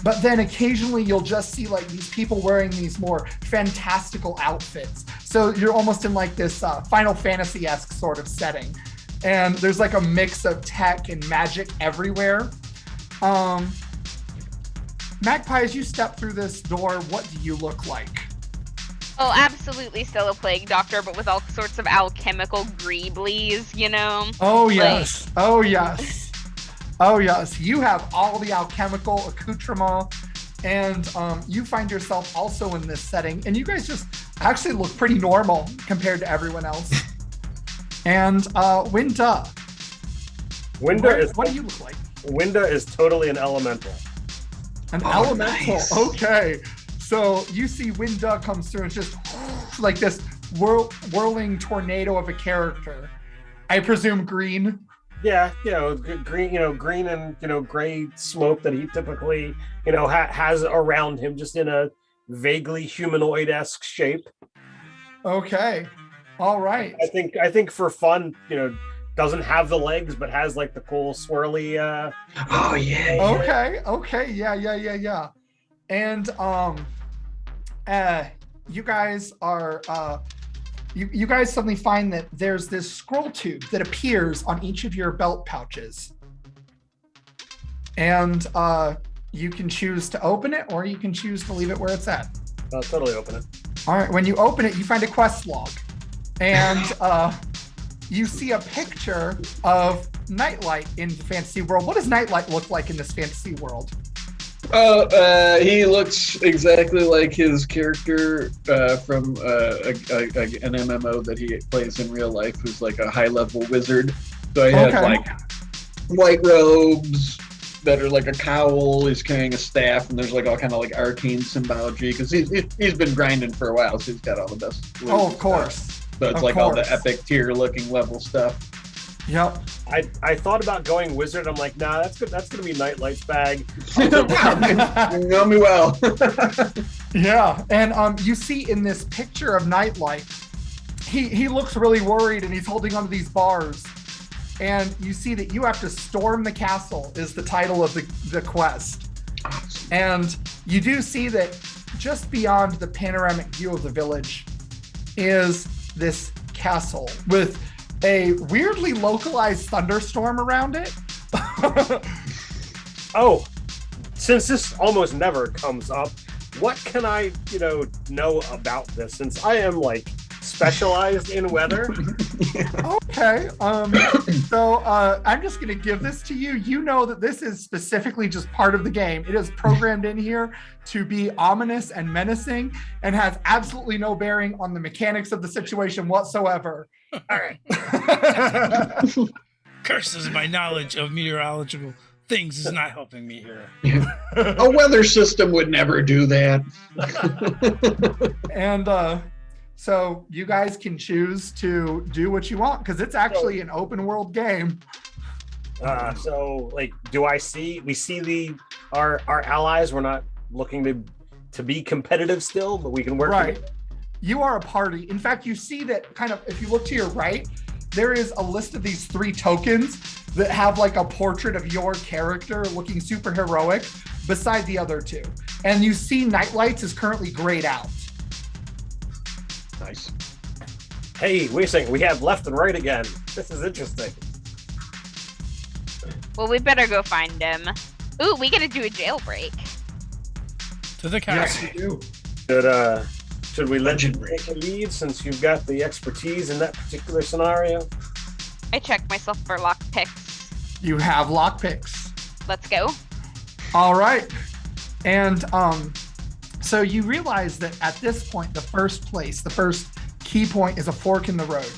But then occasionally you'll just see like these people wearing these more fantastical outfits. So you're almost in like this Final Fantasy-esque sort of setting. And there's like a mix of tech and magic everywhere. Magpie, as you step through this door, what do you look like? Oh, absolutely still a plague doctor, but with all sorts of alchemical greeblies, you know? Oh yes. Oh yes. Oh yes. You have all the alchemical accoutrement, and you find yourself also in this setting, and you guys just actually look pretty normal compared to everyone else. And Winda. What do you look like? Winda is totally an elemental. An Oh, elemental. nice. Okay. So you see Winda comes through and just like this whirling tornado of a character. I presume green. Yeah, green, green and gray smoke that he typically, has around him, just in a vaguely humanoid-esque shape. Okay. All right. I think for fun, doesn't have the legs, but has like the cool swirly. Oh yeah. Okay. Yeah. And you guys are you guys suddenly find that there's this scroll tube that appears on each of your belt pouches. And you can choose to open it, or you can choose to leave it where it's at. I'll totally open it. All right, when you open it, you find a quest log. And you see a picture of Nightlight in the fantasy world. What does Nightlight look like in this fantasy world? He looks exactly like his character from an MMO that he plays in real life, who's like a high-level wizard. So he has like white robes that are like a cowl. He's carrying a staff, and there's like all kind of like arcane symbology because he's been grinding for a while, so he's got all the best. Oh, of course. So it's like all the epic tier-looking level stuff. Yep. I thought about going wizard. I'm like, nah, that's good. That's gonna be Nightlight's bag. You know me well. Yeah, and you see in this picture of Nightlight, he looks really worried, and he's holding onto these bars. And you see that you have to storm the castle is the title of the quest. And you do see that just beyond the panoramic view of the village is this castle with a weirdly localized thunderstorm around it. Oh, since this almost never comes up, what can I, know about this? Since I am like specialized in weather. Okay. So I'm just going to give this to you. You know that this is specifically just part of the game. It is programmed in here to be ominous and menacing and has absolutely no bearing on the mechanics of the situation whatsoever. All right. Curses, my knowledge of meteorological things is not helping me here. A weather system would never do that. And so you guys can choose to do what you want because it's actually an open world game. So like, we see our allies. We're not looking to be competitive still, but we can work Right. together. You are a party. In fact, you see that kind of, if you look to your right, there is a list of these 3 tokens that have like a portrait of your character looking super heroic beside the other 2. And you see Nightlights is currently grayed out. Nice. Hey, wait a second. We have left and right again. This is interesting. Well, we better go find him. Ooh, we gotta do a jailbreak. To the Yes, castle. you do. Should we let you take the lead since you've got the expertise in that particular scenario? I checked myself for lockpicks. You have lockpicks. Let's go. All right. And so you realize that at this point, the first key point is a fork in the road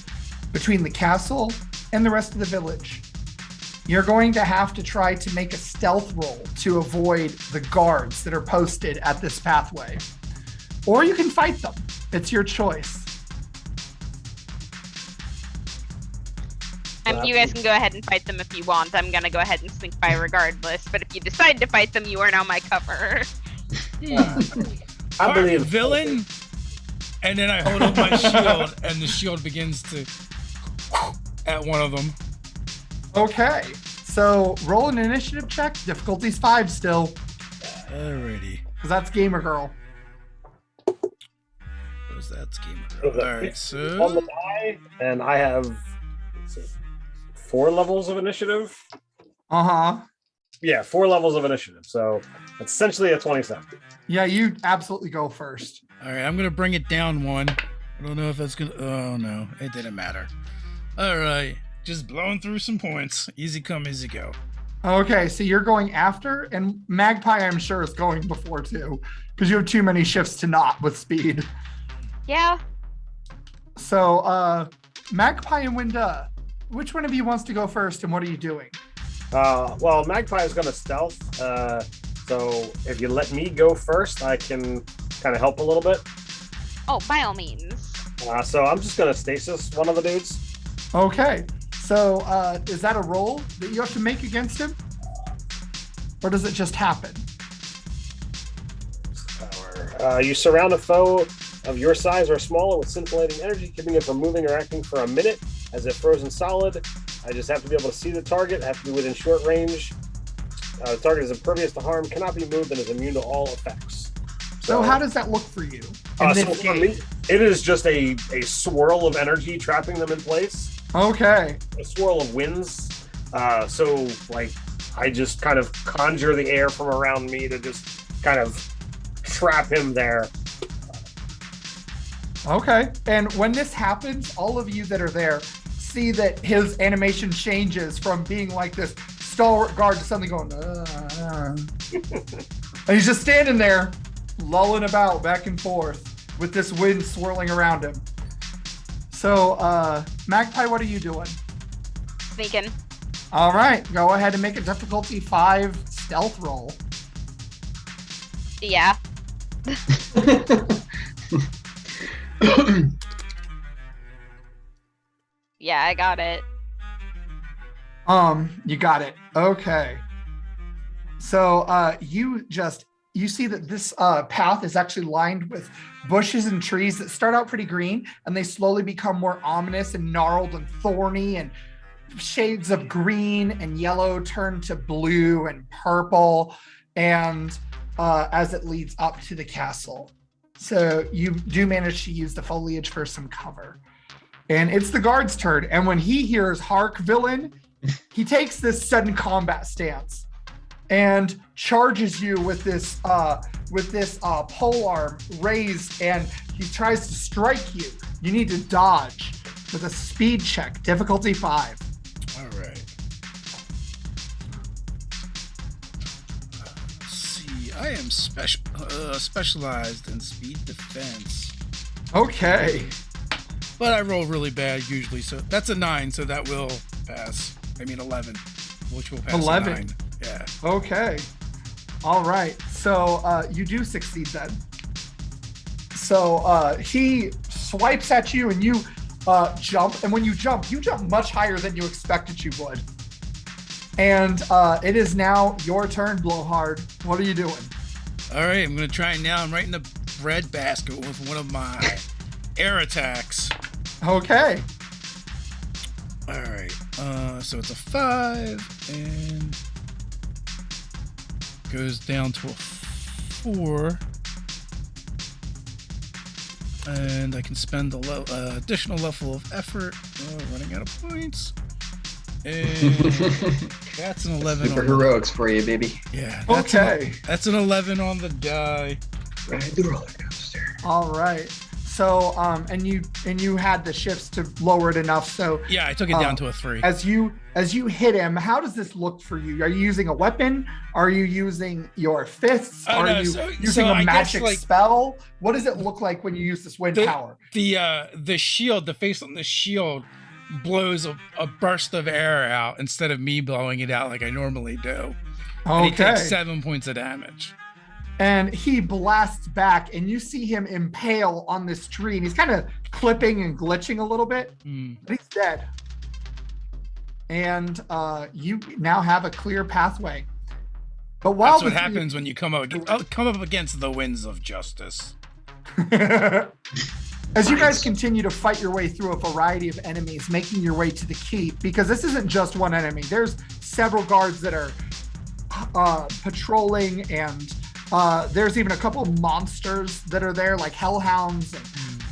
between the castle and the rest of the village. You're going to have to try to make a stealth roll to avoid the guards that are posted at this pathway. Or you can fight them. It's your choice. You guys can go ahead and fight them if you want. I'm gonna go ahead and sneak by regardless. But if you decide to fight them, you are now my cover. I believe Villain. And then I hold up my shield, and the shield begins to at one of them. Okay. So roll an initiative check. Difficulty's 5 still, Alrighty. because that's Gamer Girl. What is that scheme? Alright, on so the die, and I have 4 levels of initiative. Uh-huh. Yeah, 4 levels of initiative. So it's essentially a 27. Yeah, you absolutely go first. All right, I'm gonna bring it down 1. I don't know if that's gonna. Oh no, it didn't matter. All right, just blowing through some points. Easy come, easy go. Okay, so you're going after, and Magpie, I'm sure, is going before too, because you have too many shifts to not with speed. Yeah. So, Magpie and Winda, which one of you wants to go first, and what are you doing? Well, Magpie is going to stealth. So if you let me go first, I can kind of help a little bit. Oh, by all means. So I'm just going to stasis one of the dudes. Okay, so is that a roll that you have to make against him? Or does it just happen? You surround a foe of your size or smaller with scintillating energy, keeping it from moving or acting for a minute as if frozen solid. I just have to be able to see the target, have to be within short range. The target is impervious to harm, cannot be moved, and is immune to all effects. So how does that look for you? So for me, it is just a swirl of energy trapping them in place. Okay. A swirl of winds. So like I just kind of conjure the air from around me to just kind of trap him there. Okay. And when this happens, all of you that are there see that his animation changes from being like this stalwart guard to suddenly going, and he's just standing there, lulling about back and forth with this wind swirling around him. So, Magpie, what are you doing? Sneaking. All right, go ahead and make a difficulty 5 stealth roll. Yeah. Yeah, I got it. You got it. Okay. So, you see that this path is actually lined with bushes and trees that start out pretty green, and they slowly become more ominous and gnarled and thorny, and shades of green and yellow turn to blue and purple, and as it leads up to the castle. So you do manage to use the foliage for some cover. And it's the guard's turn. And when he hears "Hark, villain," he takes this sudden combat stance and charges you with this polearm raised, and he tries to strike you. You need to dodge with a speed check, difficulty 5. All right. Let's see. I am specialized in speed defense. Okay. But I roll really bad usually, so that's a 9, so that will pass. I mean 11, which will pass 11. a 9. Yeah. Okay. All right. So you do succeed then. So he swipes at you, and you jump. And when you jump much higher than you expected you would. And it is now your turn, Blowhard. What are you doing? All right, I'm going to try now. I'm right in the bread basket with one of my air attacks. Okay. All right. So it's a 5 and goes down to a 4. And I can spend the additional level of effort. Running out of points. And that's an 11. Super heroics for you, baby. Yeah. Okay. That's an 11 on the die. Ride the roller coaster. All right. So and you had the shifts to lower it enough. So yeah, I took it down to a 3. As you hit him, how does this look for you? Are you using a weapon? Are you using your fists? Are you using a magic spell? What does it look like when you use this wind power? The shield, the face on the shield blows a burst of air out instead of me blowing it out like I normally do. Okay. And he takes 7 points of damage. And he blasts back, and you see him impale on this tree, and he's kind of clipping and glitching a little bit, but he's dead. And you now have a clear pathway. But while that's what happens when you come up against the winds of justice. As you guys continue to fight your way through a variety of enemies, making your way to the keep, because this isn't just one enemy. There's several guards that are patrolling, and there's even a couple of monsters that are there, like hellhounds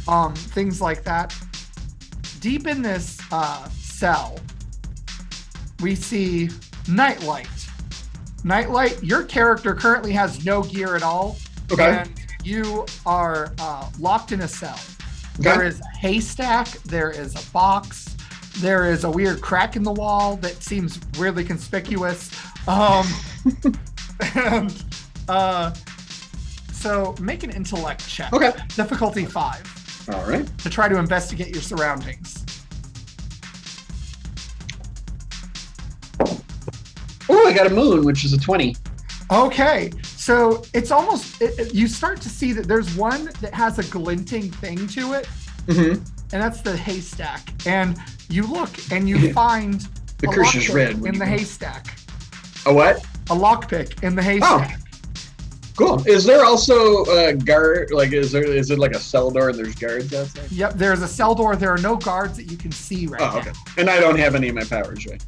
and things like that. Deep in this cell, we see Nightlight, Nightlight, your character currently has no gear at all. Okay. And you are locked in a cell. Okay. There is a haystack. There is a box. There is a weird crack in the wall that seems weirdly conspicuous. So make an intellect check. Okay. Difficulty 5. All right. To try to investigate your surroundings. Oh, I got a moon, which is a 20. Okay, so it's almost, you start to see that there's one that has a glinting thing to it, Mm-hmm. and that's the haystack. And you look and you find The a curse is lockpick red. in the haystack. A what? A lockpick in the haystack. Cool. Is there also a guard? Like, is it like a cell door and there's guards outside? Yep, there's a cell door. There are no guards that you can see right Oh, okay. now. And I don't have any of my powers, right?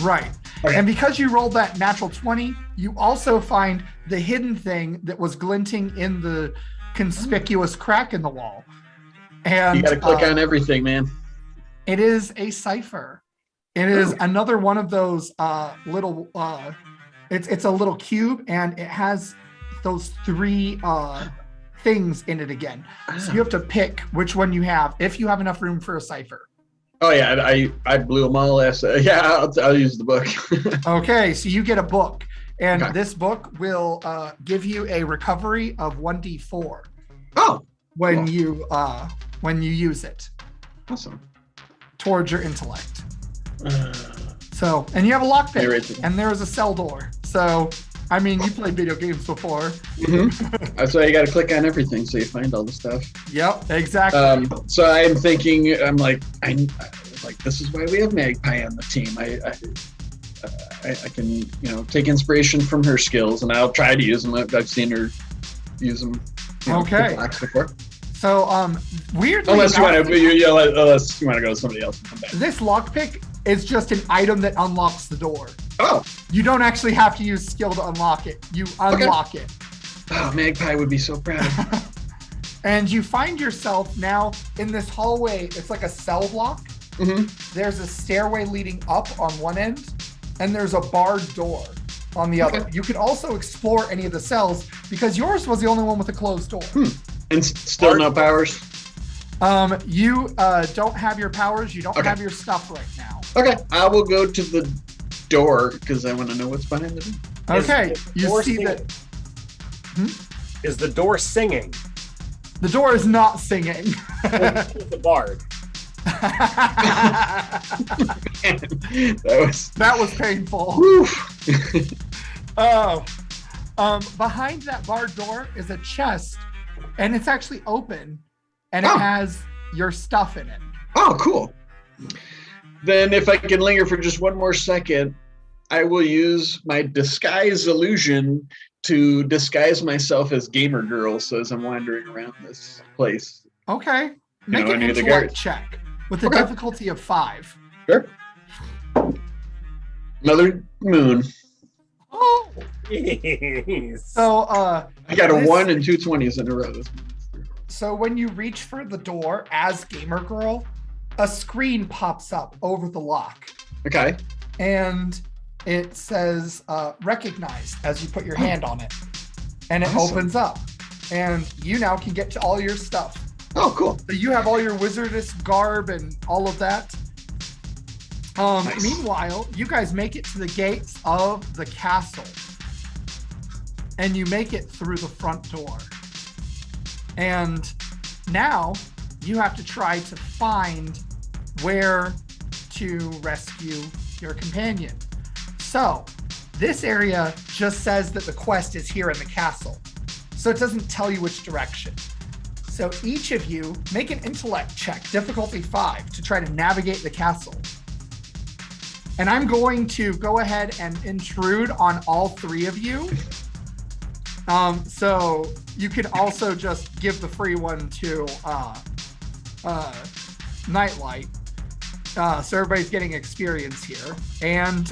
Right. Okay. And because you rolled that natural 20, you also find the hidden thing that was glinting in the conspicuous crack in the wall. And You got to click on everything, man. it is a cipher. It is another one of those little, it's a little cube, and it has those 3 things in it again. So you have to pick which one you have, if you have enough room for a cipher. Oh yeah, I blew them all last. Yeah, I'll use the book. Okay, so you get a book, and Okay. this book will give you a recovery of 1d4 Oh, when cool. When you use it Awesome. towards your intellect. So, and you have a lockpick, Narrated. and there is a cell door. So, I mean, you played video games before. Mm-hmm. That's why you got to click on everything so you find all the stuff. Yep, exactly. So I'm thinking, I'm like, this is why we have Magpie on the team. I can, take inspiration from her skills, and I'll try to use them. I've seen her use them. Okay. Blocks before. So, weirdly, Unless you enough, want to, unless you want to go to somebody else and come back. this lockpick is just an item that unlocks the door. Oh, You don't actually have to use skill to unlock it. You unlock it. oh, Magpie would be so proud. And you find yourself now in this hallway. It's like a cell block. Mm-hmm. There's a stairway leading up on one end, and there's a barred door on the other. Okay. You could also explore any of the cells because yours was the only one with a closed door. And still no powers. You don't have your powers. You don't Okay. have your stuff right now. Okay, I will go to the door because I want to know what's behind the door. Okay, Is the you door see singing? that Is the door singing? the door is not singing. The bard. That was That was painful. whew. Oh, behind that barred door is a chest, and it's actually open, and it Oh. has your stuff in it. Oh, cool. Then if I can linger for just one more second, I will use my disguise illusion to disguise myself as Gamer Girl, so as I'm wandering around this place. Okay, make an any of the intellect guards. check with a Okay. difficulty of 5. Sure. Another moon. Oh, Jeez. so I got a This- 1 and 2 20s in a row. So when you reach for the door as Gamer Girl, a screen pops up over the lock, Okay. and it says recognized as you put your hand on it, and it Awesome. opens up, and you now can get to all your stuff. Oh, cool. So you have all your wizardess garb and all of that. Nice. Meanwhile, you guys make it to the gates of the castle, and you make it through the front door. And now you have to try to find where to rescue your companion. So this area just says that the quest is here in the castle. So it doesn't tell you which direction. So each of you make an intellect check, difficulty 5, to try to navigate the castle. And I'm going to go ahead and intrude on all 3 of you. So you can also just give the free one to Nightlight. So everybody's getting experience here. And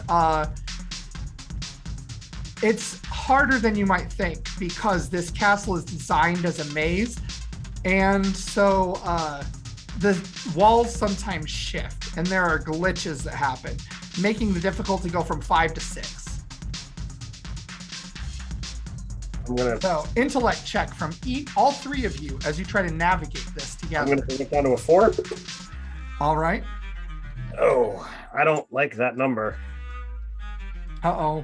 it's harder than you might think because this castle is designed as a maze. And so the walls sometimes shift and there are glitches that happen, making the difficulty go from 5 to 6. I'm gonna. So intellect check from all three of you as you try to navigate this I'm together. gonna bring it down to a 4. All right. Oh, I don't like that number. Uh-oh.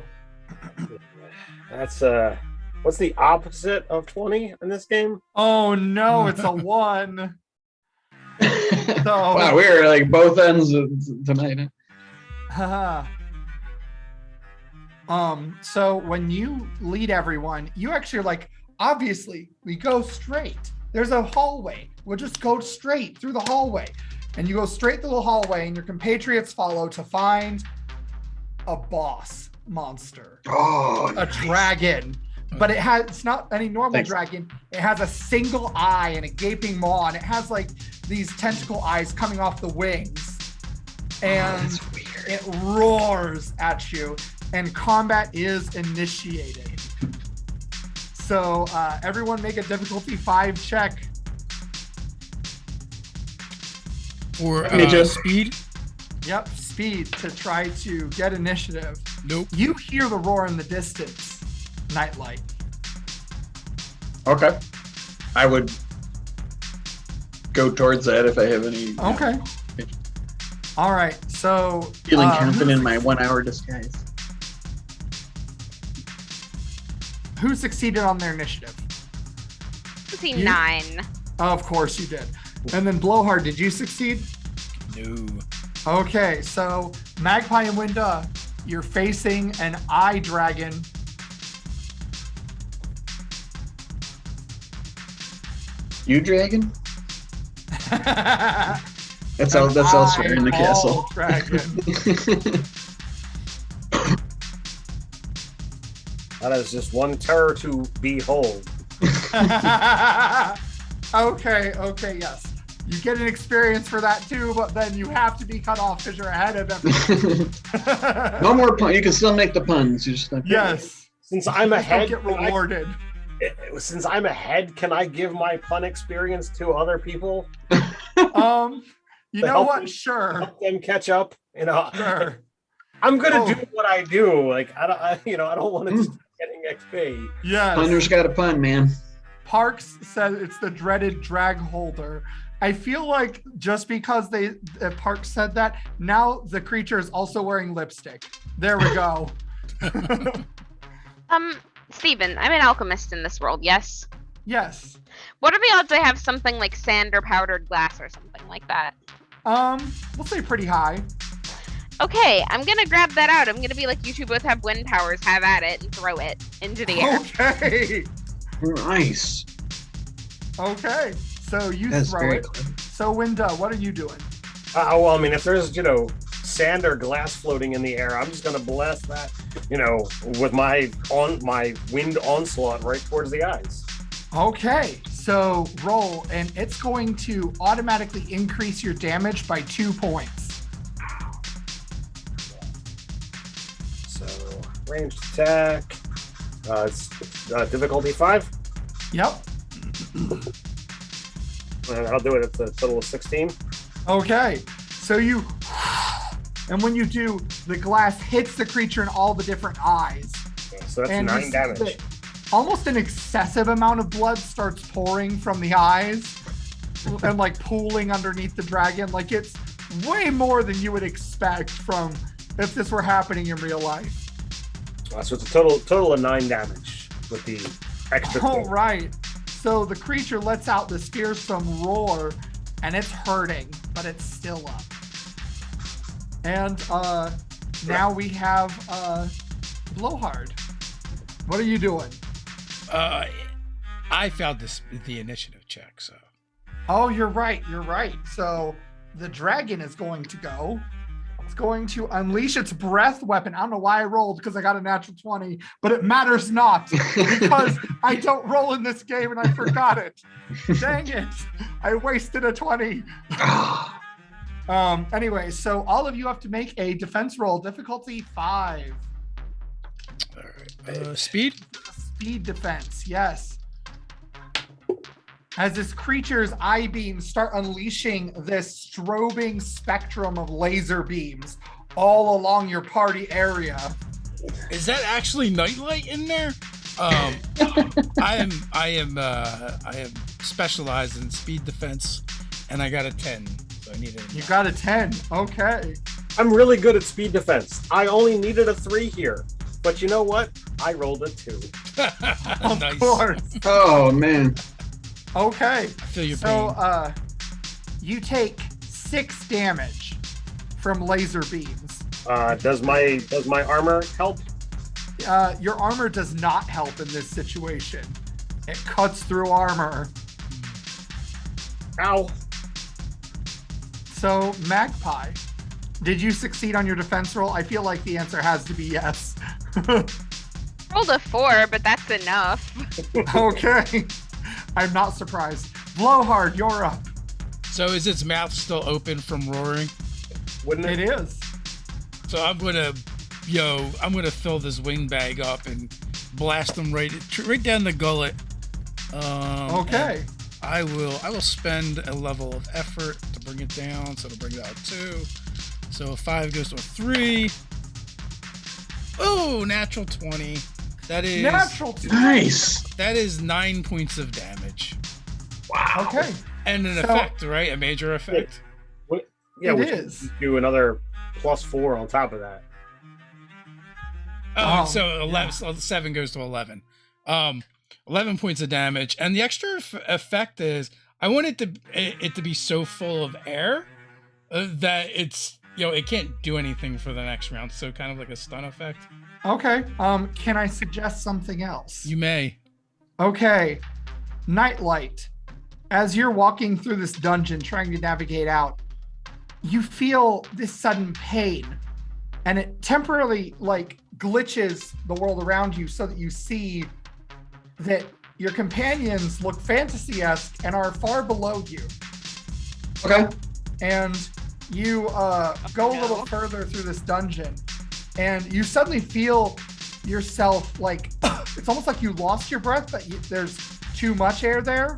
That's what's the opposite of 20 in this game? Oh no, it's a 1. Wow, we're like both ends tonight. Haha. So when you lead everyone, you actually are like, obviously, we go straight. There's a hallway. We'll just go straight through the hallway. And you go straight through the hallway, and your compatriots follow to find a boss monster. Oh, A dragon. But it's not any normal dragon. It has a single eye and a gaping maw, and it has like these tentacle eyes coming off the wings. And that's weird. it roars at you, and combat is initiated. So everyone make a difficulty 5 check. For speed? Yep, speed to try to get initiative. Nope. You hear the roar in the distance, Nightlight. Okay. I would go towards that if I have any. Okay. All right, so Feeling confident in my 1 hour disguise. who succeeded on their initiative? See, You? 9. Of course you did. And then Blowhard, did you succeed? No. Okay, so Magpie and Winda, you're facing an eye dragon. You dragon? That's That's elsewhere in the castle. Dragon. That is just one terror to behold. Okay, yes. You get an experience for that too, but then you have to be cut off because you're ahead of everyone. No more pun. You can still make the puns. You just not Yes. Since I'm Don't ahead, get rewarded. since I'm ahead, can I give my pun experience to other people? You To know help what? them- Sure. Help them catch up. You know, Sure. I'm gonna Oh. do what I do. Like I don't want to just keep getting XP. Yes. Punner's got a pun, man. Parks says it's the dreaded drag holder. I feel like just because Parks said that, now the creature is also wearing lipstick. There we go. Steven, I'm an alchemist in this world, yes? Yes. What are the odds I have something like sand or powdered glass or something like that? We'll say pretty high. Okay, I'm gonna grab that out. I'm gonna be like, you two both have wind powers, have at it, and throw it into the air. Okay. Nice. Okay. So you That's throw very it. clever. So Winda, what are you doing? Well, I mean, if there's sand or glass floating in the air, I'm just gonna blast that, with my wind onslaught right towards the eyes. Okay. So roll, and it's going to automatically increase your damage by 2 points. So ranged attack. It's difficulty 5. Yep. And I'll do it at the total of 16. Okay. So and when you do, the glass hits the creature in all the different eyes. So that's And 9 you see damage. that almost an excessive amount of blood starts pouring from the eyes and like pooling underneath the dragon. Like it's way more than you would expect from if this were happening in real life. So it's a total of 9 damage with the extra. All right. So the creature lets out this fearsome roar, and it's hurting, but it's still up. And now we have Blowhard. What are you doing? I failed the initiative check, so. Oh, you're right. So the dragon is going to go. It's going to unleash its breath weapon. I don't know why I rolled because I got a natural 20, but it matters not because I don't roll in this game and I forgot it. Dang it. I wasted a 20. Anyway, so all of you have to make a defense roll, difficulty 5. All right. Speed? Speed defense, yes. As this creature's eye beams start unleashing this strobing spectrum of laser beams all along your party area. Is that actually nightlight in there? I am specialized in speed defense, and I got a 10. So I need You got a 10. Okay. I'm really good at speed defense. I only needed a 3 here. But you know what? I rolled a 2. Of Nice. course. Oh man. Okay. I feel your pain. So you take 6 damage from laser beams. Does my armor help? Your armor does not help in this situation. It cuts through armor. Ow. So, Magpie, did you succeed on your defense roll? I feel like the answer has to be yes. Rolled a 4, but that's enough. Okay. I'm not surprised. Blowhard, you're up. So is its mouth still open from roaring? Wouldn't It it? is. So I'm gonna fill this wing bag up and blast them right down the gullet. Okay. I will spend a level of effort to bring it down, so it'll bring it out 2. So a 5 goes to a 3. Oh, natural 20. That is Natural 2. Nice. That is 9 points of damage. Wow. Okay. And an So- effect, right? A major effect. Yeah, It we is. should do another +4 on top of that. Oh, Oh, so 11, yeah. so 7 goes to 11. 11 points of damage, and the extra effect is I want it to be so full of air that it's it can't do anything for the next round. So kind of like a stun effect. Okay. Can I suggest something else? You may. Okay. Nightlight. As you're walking through this dungeon trying to navigate out, you feel this sudden pain, and it temporarily glitches the world around you so that you see that your companions look fantasy-esque and are far below you. Okay. And you go a little further through this dungeon, and you suddenly feel yourself it's almost like you lost your breath, but there's too much air there.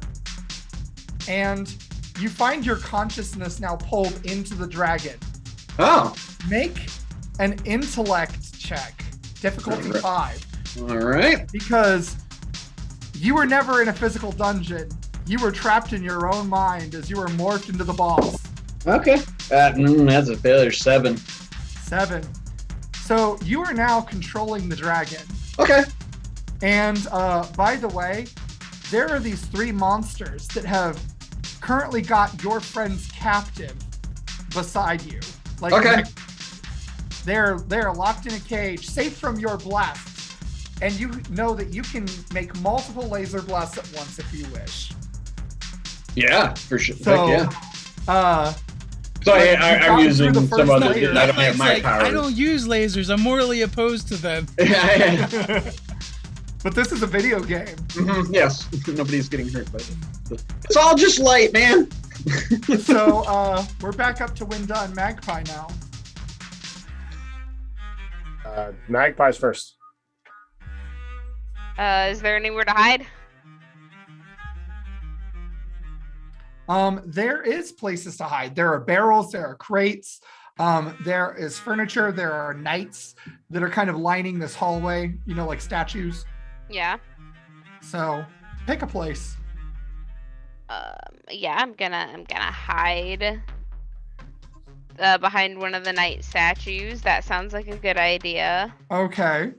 And you find your consciousness now pulled into the dragon. Oh. Make an intellect check, difficulty Alright. 5, All right. because you were never in a physical dungeon. You were trapped in your own mind as you were morphed into the boss. Okay. That's a failure. 7. 7. So you are now controlling the dragon. Okay. And by the way, there are these 3 monsters that have currently got your friends captive beside you. Okay. They're locked in a cage, safe from your blasts. And you know that you can make multiple laser blasts at once if you wish. Yeah, for sure. So, Heck yeah. you So got I'm through using the some first other. layer. I don't have It's my like, powers. I don't use lasers. I'm morally opposed to them. Yeah. But this is a video game. Mhm, yes. Nobody's getting hurt by it. It's all just light, man. So we're back up to Winda and Magpie now. Magpie's first. Is there anywhere to hide? There is places to hide. There are barrels, there are crates, there is furniture, there are knights that are kind of lining this hallway, like statues. Yeah. So pick a place. Yeah, I'm gonna hide behind one of the knight statues. That sounds like a good idea. Okay.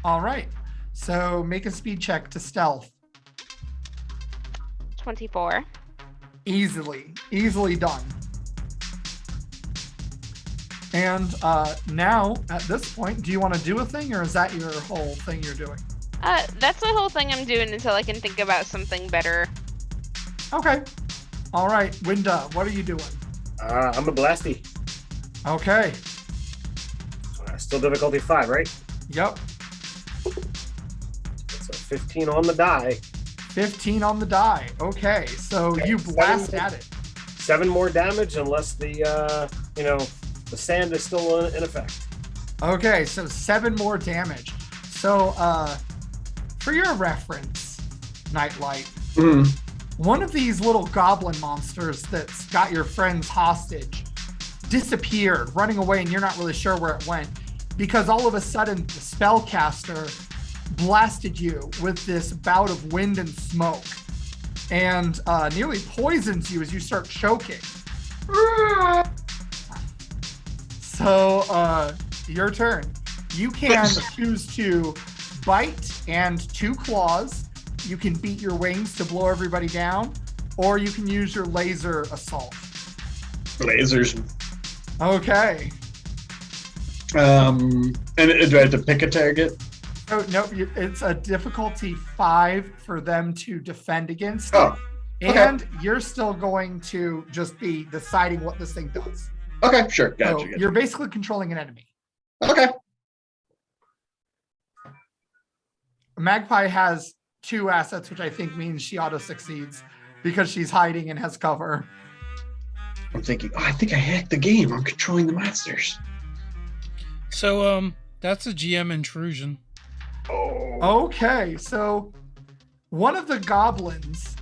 All right. So make a speed check to stealth. 24. Easily done. And now at this point, do you want to do a thing, or is that your whole thing you're doing? That's the whole thing I'm doing until I can think about something better. Okay. All right, Winda, what are you doing? I'm a blasty. Okay. Still difficulty 5, right? Yep. It's a 15 on the die. 15 on the die. Okay, so Okay, you blast 7 at it. 7 more damage unless the the sand is still in effect. Okay, so 7 more damage. So for your reference, Nightlight, Mhm. one of these little goblin monsters that's got your friends hostage disappeared, running away, and you're not really sure where it went, because all of a sudden the spellcaster blasted you with this bout of wind and smoke, and nearly poisons you as you start choking. So, your turn. You can choose to bite and 2 claws. You can beat your wings to blow everybody down, or you can use your laser assault. Lasers. Okay. And do I have to pick a target? Oh, no, it's a difficulty 5 for them to defend against. Oh, okay. And you're still going to just be deciding what this thing does. Okay, sure. So Gotcha. you're basically controlling an enemy. Okay. Magpie has 2 assets, which I think means she auto succeeds because she's hiding and has cover. I'm thinking, I think I hacked the game. I'm controlling the monsters. So, that's a GM intrusion. Oh. Okay, so one of the goblins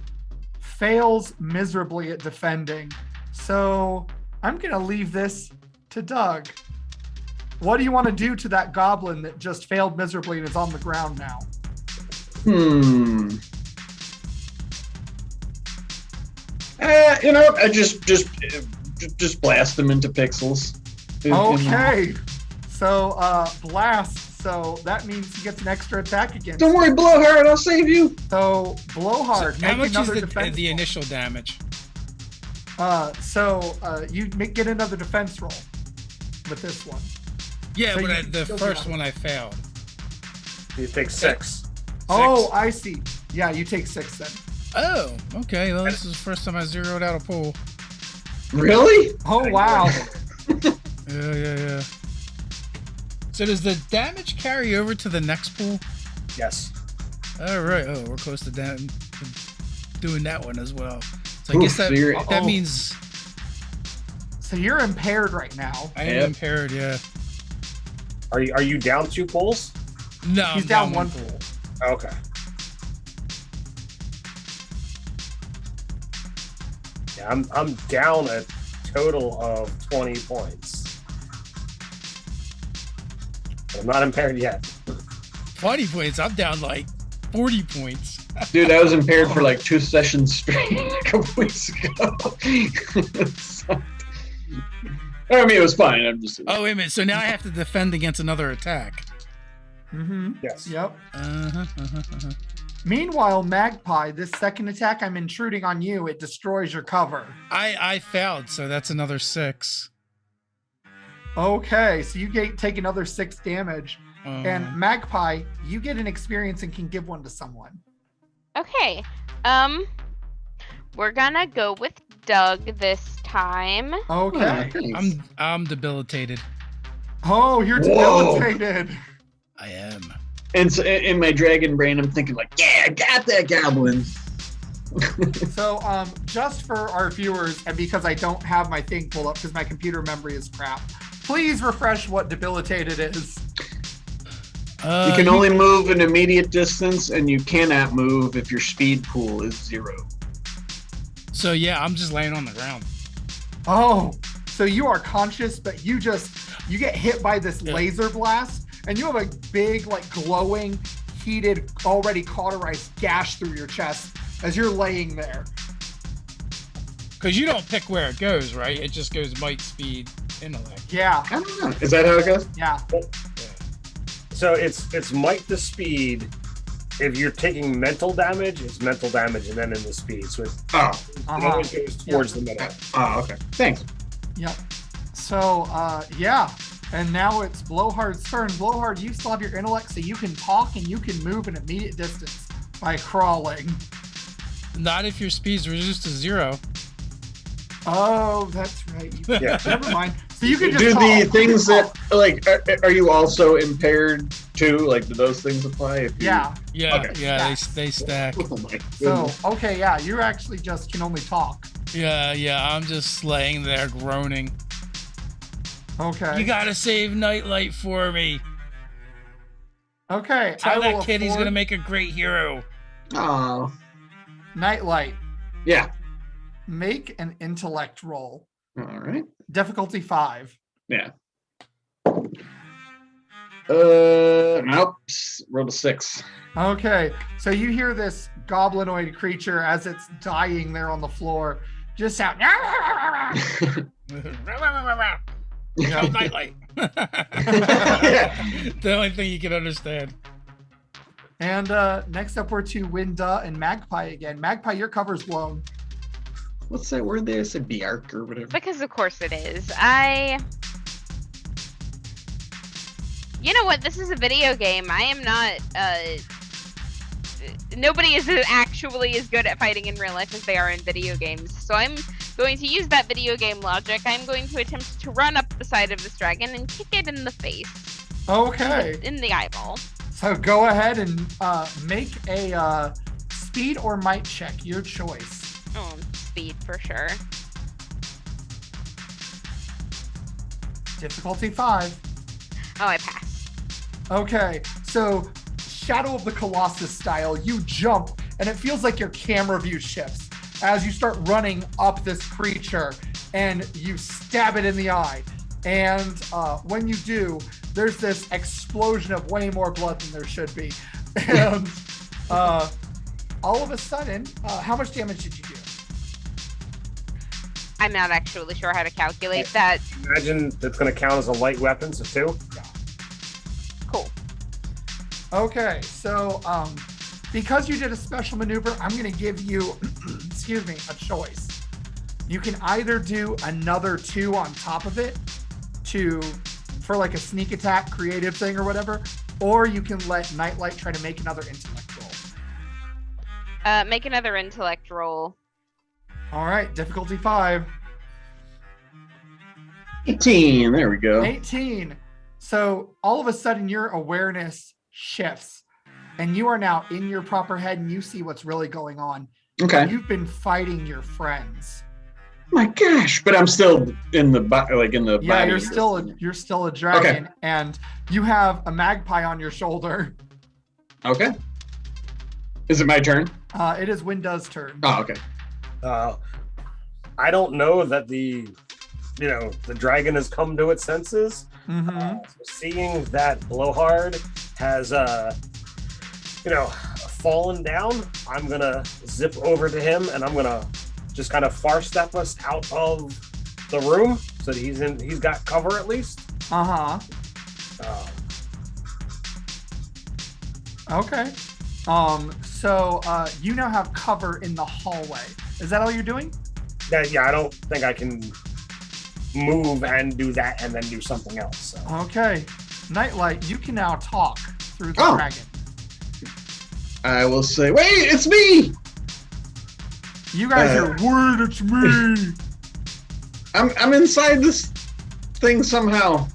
fails miserably at defending. So I'm going to leave this to Doug. What do you want to do to that goblin that just failed miserably and is on the ground now? I just blast them into pixels. Okay. So blast. So that means he gets an extra attack against. Don't worry, Blowhard, I'll save you. So Blowhard. So how much is the defense roll. initial damage? You get another defense roll with this one. Yeah, So but you the still first got it. one I failed. You take 6. Oh, I see. Yeah, you take 6 then. Oh, okay. Well, this is the first time I zeroed out a pool. Really? Oh, wow. Yeah. So does the damage carry over to the next pool? Yes. All right. Oh, we're close to doing that one as well. So I guess that means So you're impaired right now. I am impaired. Yeah. Are you down 2 pools? No, He's I'm down 1 pool. Okay. Yeah, I'm down a total of 20 points. But I'm not impaired yet. 20 points. I'm down like 40 points. Dude, I was impaired for like 2 sessions straight a couple weeks ago. I mean, it was fine. I'm just. Oh, wait a minute. So now I have to defend against another attack. Mm-hmm. Yes. Yep. Meanwhile, Magpie, this second attack, I'm intruding on you. It destroys your cover. I failed, so that's another 6. Okay, so you take another 6 damage. And Magpie, you get an experience and can give one to someone. Okay. We're gonna go with Doug this time. Okay. I'm debilitated. Oh, you're debilitated. I am. And so in my dragon brain, I'm thinking like, yeah, I got that goblin. So, just for our viewers, and because I don't have my thing pulled up because my computer memory is crap, please refresh what debilitated is. You can only move an immediate distance, and you cannot move if your speed pool is 0. So yeah, I'm just laying on the ground. Oh, so you are conscious, but you get hit by this laser blast, and you have a big, like, glowing, heated, already cauterized gash through your chest as you're laying there. Because you don't pick where it goes, right? It just goes might, speed, intellect. Yeah. I don't know. Is that how it goes? Yeah. So it's might to speed. If you're taking mental damage, it's mental damage and then in the speed. So it always goes towards the middle. Oh, okay. Thanks. Yep. So, yeah. And now it's Blowhard's turn. Blowhard, you still have your intellect, so you can talk and you can move an immediate distance by crawling. Not if your speed's reduced to 0. Oh, that's right. Yeah. Never mind. So you can just do talk. the things that like are you also impaired too? Like, do those things apply? If you... Yeah. Yeah, Okay. yeah, they stack. Oh my So, goodness. okay, yeah, you actually just can only talk. Yeah, I'm just laying there groaning. Okay. You gotta save Nightlight for me. Okay. Tell that kid he's gonna make a great hero. Oh. Nightlight. Yeah. Make an intellect roll. All right. Difficulty 5. Yeah. Nope. Rolled a 6. Okay, so you hear this goblinoid creature as it's dying there on the floor, just shout. No, nightlight. Yeah. The only thing you can understand. And next up, we're to Winda and Magpie again. Magpie, your cover's blown. What's that word there? I said Biark or whatever. Because of course it is. You know what? This is a video game. I am not. Nobody is actually as good at fighting in real life as they are in video games. So I'm going to use that video game logic. I'm going to attempt to run up the side of this dragon and kick it in the face. Okay. In the eyeball. So go ahead and make a speed or might check, your choice. Oh, speed for sure. Difficulty 5. Oh, I pass. Okay, so Shadow of the Colossus style, you jump and it feels like your camera view shifts as you start running up this creature and you stab it in the eye. And when you do, there's this explosion of way more blood than there should be. And all of a sudden, how much damage did you do? I'm not actually sure how to calculate that. Imagine that's going to count as a light weapon, so 2. Cool. Okay, so because you did a special maneuver, I'm going to give you, excuse me, a choice. You can either do another 2 on top of it for like a sneak attack creative thing or whatever, or you can let Nightlight try to make another intellect roll. Make another intellect roll. All right, difficulty 5. 18. There we go. 18. So all of a sudden your awareness shifts and you are now in your proper head and you see what's really going on. Okay. You've been fighting your friends. My gosh, but I'm still in the body. Yeah, you're still a dragon, Okay. and you have a magpie on your shoulder. Okay. Is it my turn? It is Winda's turn. Oh, okay. I don't know that the dragon has come to its senses. Mm-hmm. So seeing that Blowhard has, fallen down, I'm gonna zip over to him and I'm gonna just kind of far step us out of the room so that he's got cover at least. Uh-huh. Okay. So you now have cover in the hallway. Is that all you're doing? Yeah, I don't think I can move and do that and then do something else. So. Okay. Nightlight, you can now talk through the dragon. I will say, wait, it's me! You guys are word, it's me! I'm inside this thing somehow.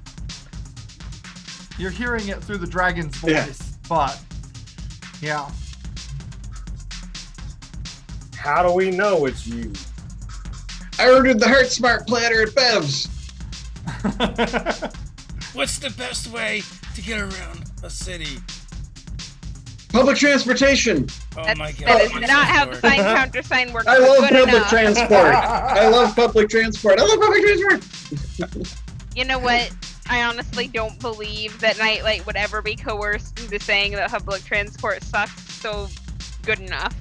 You're hearing it through the dragon's voice, but yeah. How do we know it's you? I ordered the Heart Smart platter at Bev's. What's the best way to get around a city? Public transportation. Oh my god. That is not how the sign countersign works. I but love good public enough. transport. I love public transport. I love public transport. You know what? I honestly don't believe that Nightlight would ever be coerced into saying that public transport sucks, so good enough.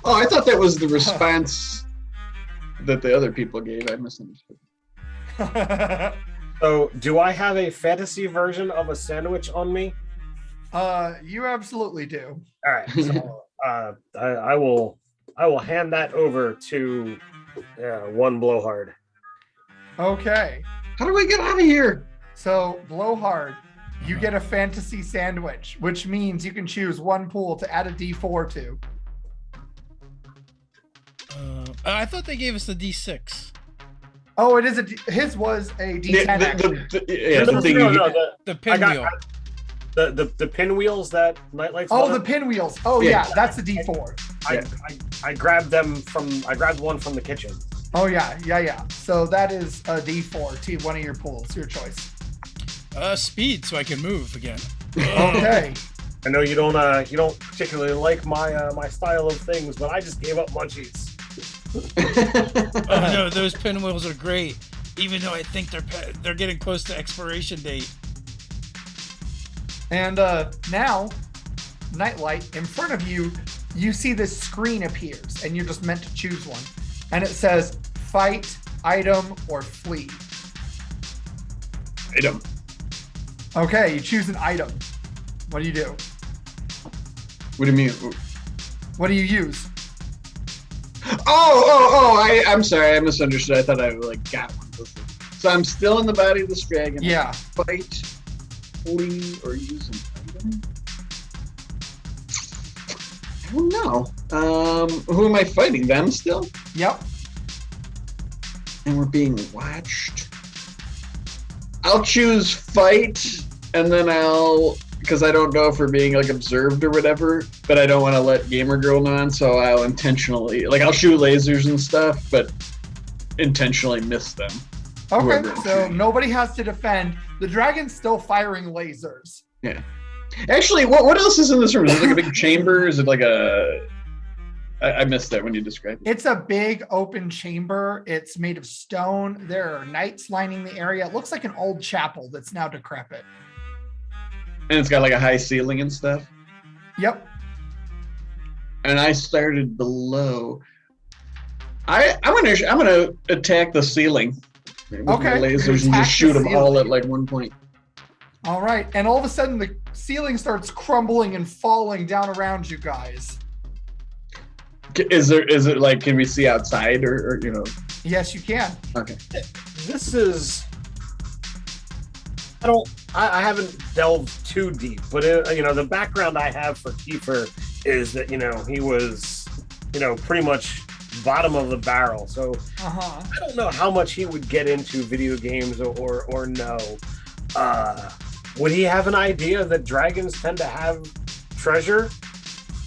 Oh, I thought that was the response that the other people gave. I misunderstood. So, do I have a fantasy version of a sandwich on me? You absolutely do. All right, so I will hand that over to one Blowhard. Okay. How do I get out of here? So, Blowhard, you get a fantasy sandwich, which means you can choose one pool to add a D4 to. I thought they gave us the D6. Oh, it is his was a D10 actually. The pinwheel. The pinwheels that Nightlight's the pinwheels. Oh yeah, that's the D4. I grabbed one from the kitchen. Oh yeah. So that is a D4 to one of your pools, your choice. Speed, so I can move again. Okay. I know you don't particularly like my style of things, but I just gave up munchies. Oh no, those pinwheels are great. Even though I think they're getting close to expiration date. And now, Nightlight, in front of you, you see this screen appears, and you're just meant to choose one. And it says, fight, item, or flee. Item. Okay, you choose an item. What do you do? What do you mean? What do you use? I'm sorry, I misunderstood. I thought I like got one. So I'm still in the body of this dragon. Yeah. Fight, flee, or use an item? I don't know. Who am I fighting? Them still? Yep. And we're being watched. I'll choose fight, and then because I don't know if we're being like observed or whatever, but I don't want to let Gamer Girl know, so I'll intentionally, like, I'll shoot lasers and stuff, but intentionally miss them. Okay, so nobody has to defend. The dragon's still firing lasers. Yeah. Actually, what else is in this room? Is it like a big chamber? Is it like I missed that when you described it. It's a big open chamber. It's made of stone. There are knights lining the area. It looks like an old chapel that's now decrepit. And it's got like a high ceiling and stuff. Yep. And I started below. I'm gonna attack the ceiling with my lasers and just shoot them all at like one point. All right, and all of a sudden the ceiling starts crumbling and falling down around you guys. Is it like, can we see outside or you know? Yes, you can. Okay. This is. I haven't delved too deep, but the background I have for Kiefer is that he was pretty much bottom of the barrel. So I don't know how much he would get into video games or no. Would he have an idea that dragons tend to have treasure?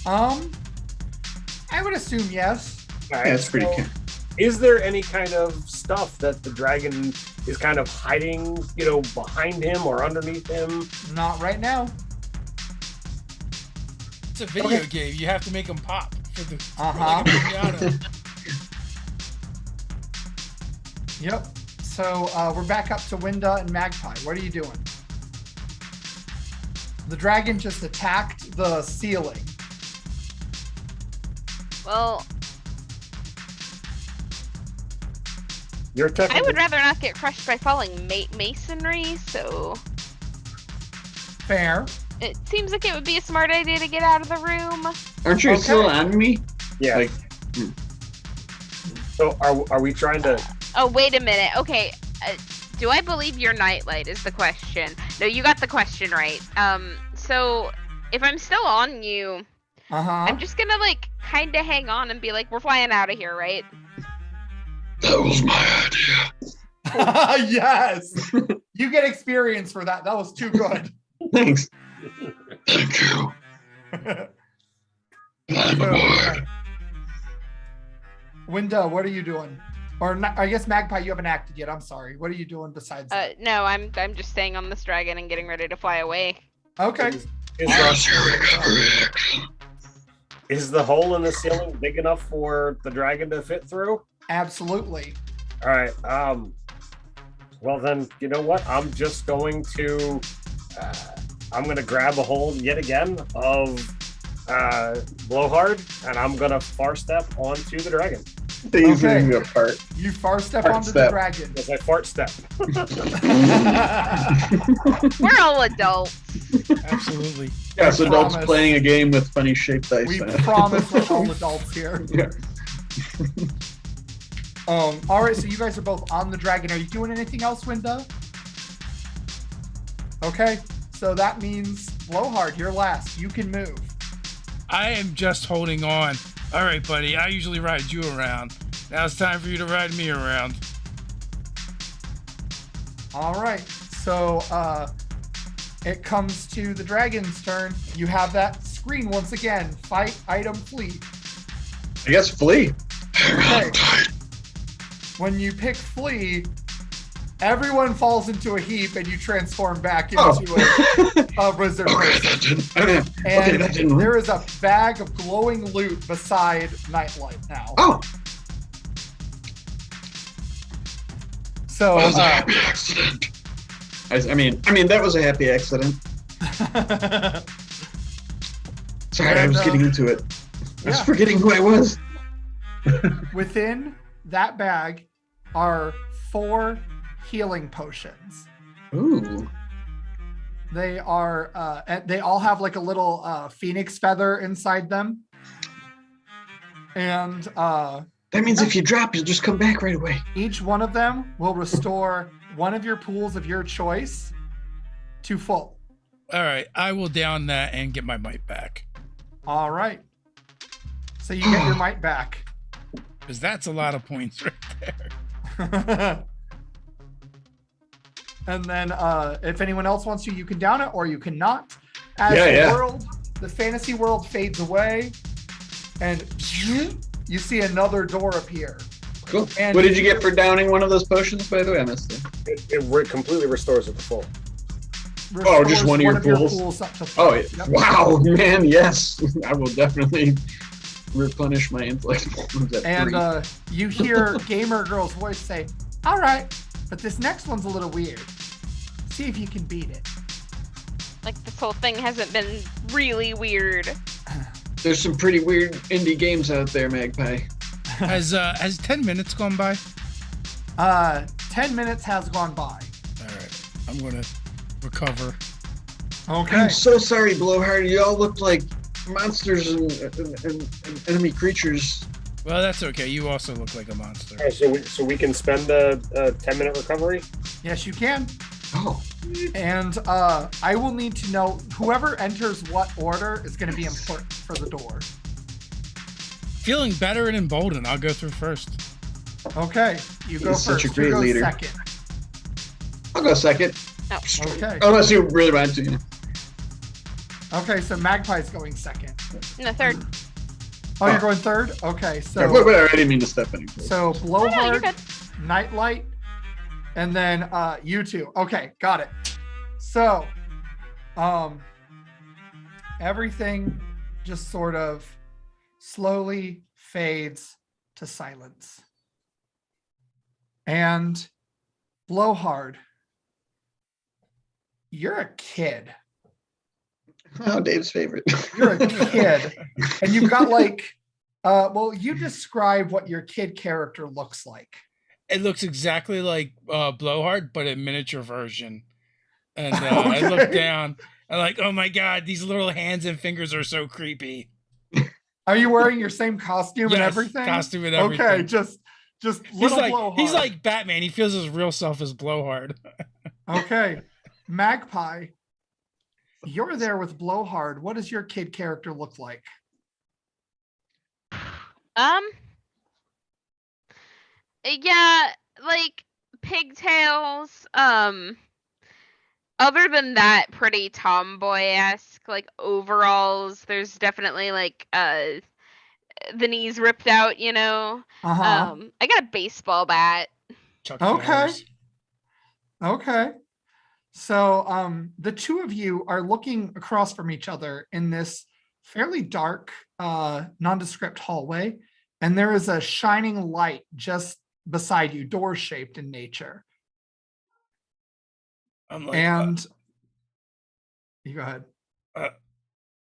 I would assume yes. All right, yeah, it's pretty cool. Is there any kind of stuff that the dragon is kind of hiding, behind him or underneath him? Not right now. It's a video game. You have to make them pop for the pinata. Yep. So we're back up to Winda and Magpie. What are you doing? The dragon just attacked the ceiling. Well, You're I would rather not get crushed by falling masonry, so Fair. it seems like it would be a smart idea to get out of the room. Aren't you still on me? Yeah. So are we trying to? Oh, wait a minute. Okay. Do I believe your nightlight is the question? No, you got the question right. So if I'm still on you, I'm just gonna kind of hang on and be like, we're flying out of here, right? That was my idea. Yes. You get experience for that. That was too good. Thanks. Thank you. I'm aboard. Winda, what are you doing? Or not, I guess Magpie, you haven't acted yet. I'm sorry. What are you doing besides that? No, I'm just staying on this dragon and getting ready to fly away. Okay. Is the hole in the ceiling big enough for the dragon to fit through? Absolutely. All right. Well then, you know what? I'm just going to grab a hold yet again of Blowhard, and I'm gonna far step onto the dragon. Okay. Apart. You far step onto the dragon. Yes, I fart step. We're all adults. Absolutely. Yes, adults playing a game with funny shaped dice. We promise we're all adults here. Yeah. All right, so you guys are both on the dragon. Are you doing anything else, Winda? Okay, so that means Blowhard, you're last. You can move. I am just holding on. All right, buddy. I usually ride you around. Now it's time for you to ride me around. All right, so it comes to the dragon's turn. You have that screen once again. Fight, item, flee. I guess flee. Okay. When you pick flee, everyone falls into a heap and you transform back into a wizard person. And there is a bag of glowing loot beside Nightlight now. Oh. So that was a happy accident. I mean, that was a happy accident. Sorry, I was getting into it. I was forgetting who I was. Within that bag are 4 healing potions. Ooh. They are, they all have like a little phoenix feather inside them. And that means if you drop, you'll just come back right away. Each one of them will restore one of your pools of your choice to full. All right, I will down that and get my might back. All right. So you get your might back. Because that's a lot of points right there. And then if anyone else wants to, you can down it or you cannot. As the fantasy world fades away, and you see another door appear. Cool. And what did you get for downing one of those potions, by the way? I missed it. It completely restores it to full. Just one of your pools up to full. Yep. Wow, man, yes. I will definitely replenish my intellect. And you hear Gamer Girl's voice say, all right, but this next one's a little weird. See if you can beat it. Like, this whole thing hasn't been really weird. There's some pretty weird indie games out there, Magpie. Has 10 minutes gone by? 10 minutes has gone by. All right, I'm gonna recover. Okay. I'm so sorry, Blowhard. You all looked like monsters and enemy creatures. Well, that's okay. You also look like a monster. Right, so we can spend a 10-minute recovery? Yes, you can. Oh. And I will need to know whoever enters what order is going to be important for the door. Feeling better and emboldened. I'll go through first. Okay, you go first. Such a great leader. Second. I'll go second. Oh. Okay. Unless you really want to. Okay, so Magpie's going second. No, third. Oh, you're going third? Okay, so... Wait, I didn't mean to step any further. So, Blowhard, Nightlight, and then you two. Okay, got it. So, everything just sort of slowly fades to silence. And Blowhard, you're a kid. Oh, Dave's favorite. You're a kid. And you've got like, you describe what your kid character looks like. It looks exactly like Blowhard, but a miniature version. And I look down, I'm like, oh my God, these little hands and fingers are so creepy. Are you wearing your same costume and everything? Costume and everything. Okay, just little Blowhard. He's like Batman. He feels his real self as Blowhard. Okay. Magpie, you're there with Blowhard. What does your kid character look like? Yeah, like pigtails. Other than that, pretty tomboy-esque, like overalls. There's definitely like the knees ripped out, you know. I got a baseball bat. Okay. So the two of you are looking across from each other in this fairly dark, nondescript hallway, and there is a shining light just beside you, door-shaped in nature. I'm like, you go ahead.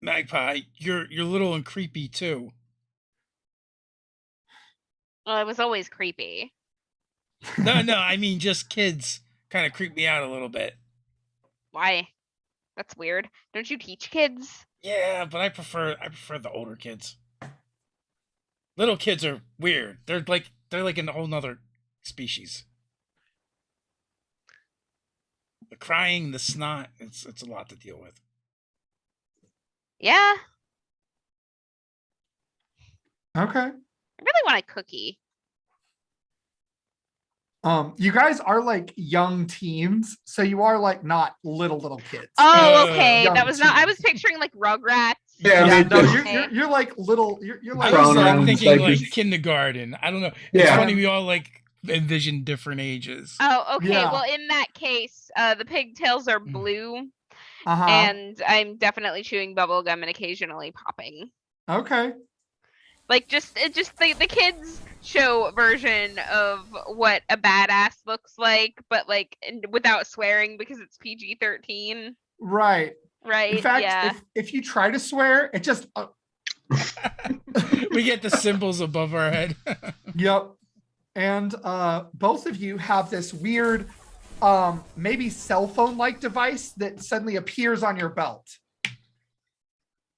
Magpie, you're little and creepy too. Well, it was always creepy. No, I mean just kids kind of creep me out a little bit. Why? That's weird. Don't you teach kids? Yeah, but I prefer the older kids. Little kids are weird. They're like in a whole nother species. The crying, the snot, it's a lot to deal with. Yeah. Okay. I really want a cookie. You guys are like young teens, so you are like not little kids. Oh, okay. That was not. I was picturing like Rugrats. Yeah, no, you're like little. You're like. I'm thinking like kindergarten. I don't know. It's funny we all like envision different ages. Oh, okay. Yeah. Well, in that case, the pigtails are blue, and I'm definitely chewing bubble gum and occasionally popping. Okay. Like just the kids show version of what a badass looks like, but like without swearing because it's PG-13. Right. Right. In fact, yeah. if you try to swear, it just We get the symbols above our head. Yep. And both of you have this weird maybe cell phone like device that suddenly appears on your belt.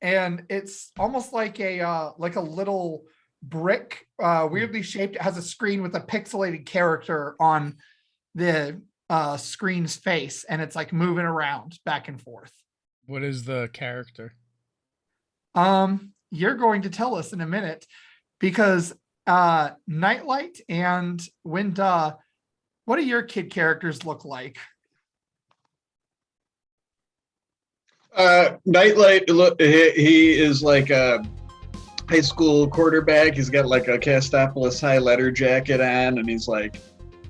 And it's almost like a little brick, weirdly shaped. It has a screen with a pixelated character on the screen's face, and it's like moving around back and forth. What is the character? You're going to tell us in a minute, because Nightlight and Winda, what do your kid characters look like? Nightlight, he is like a high school quarterback. He's got like a Castopolis high letter jacket on, and he's like,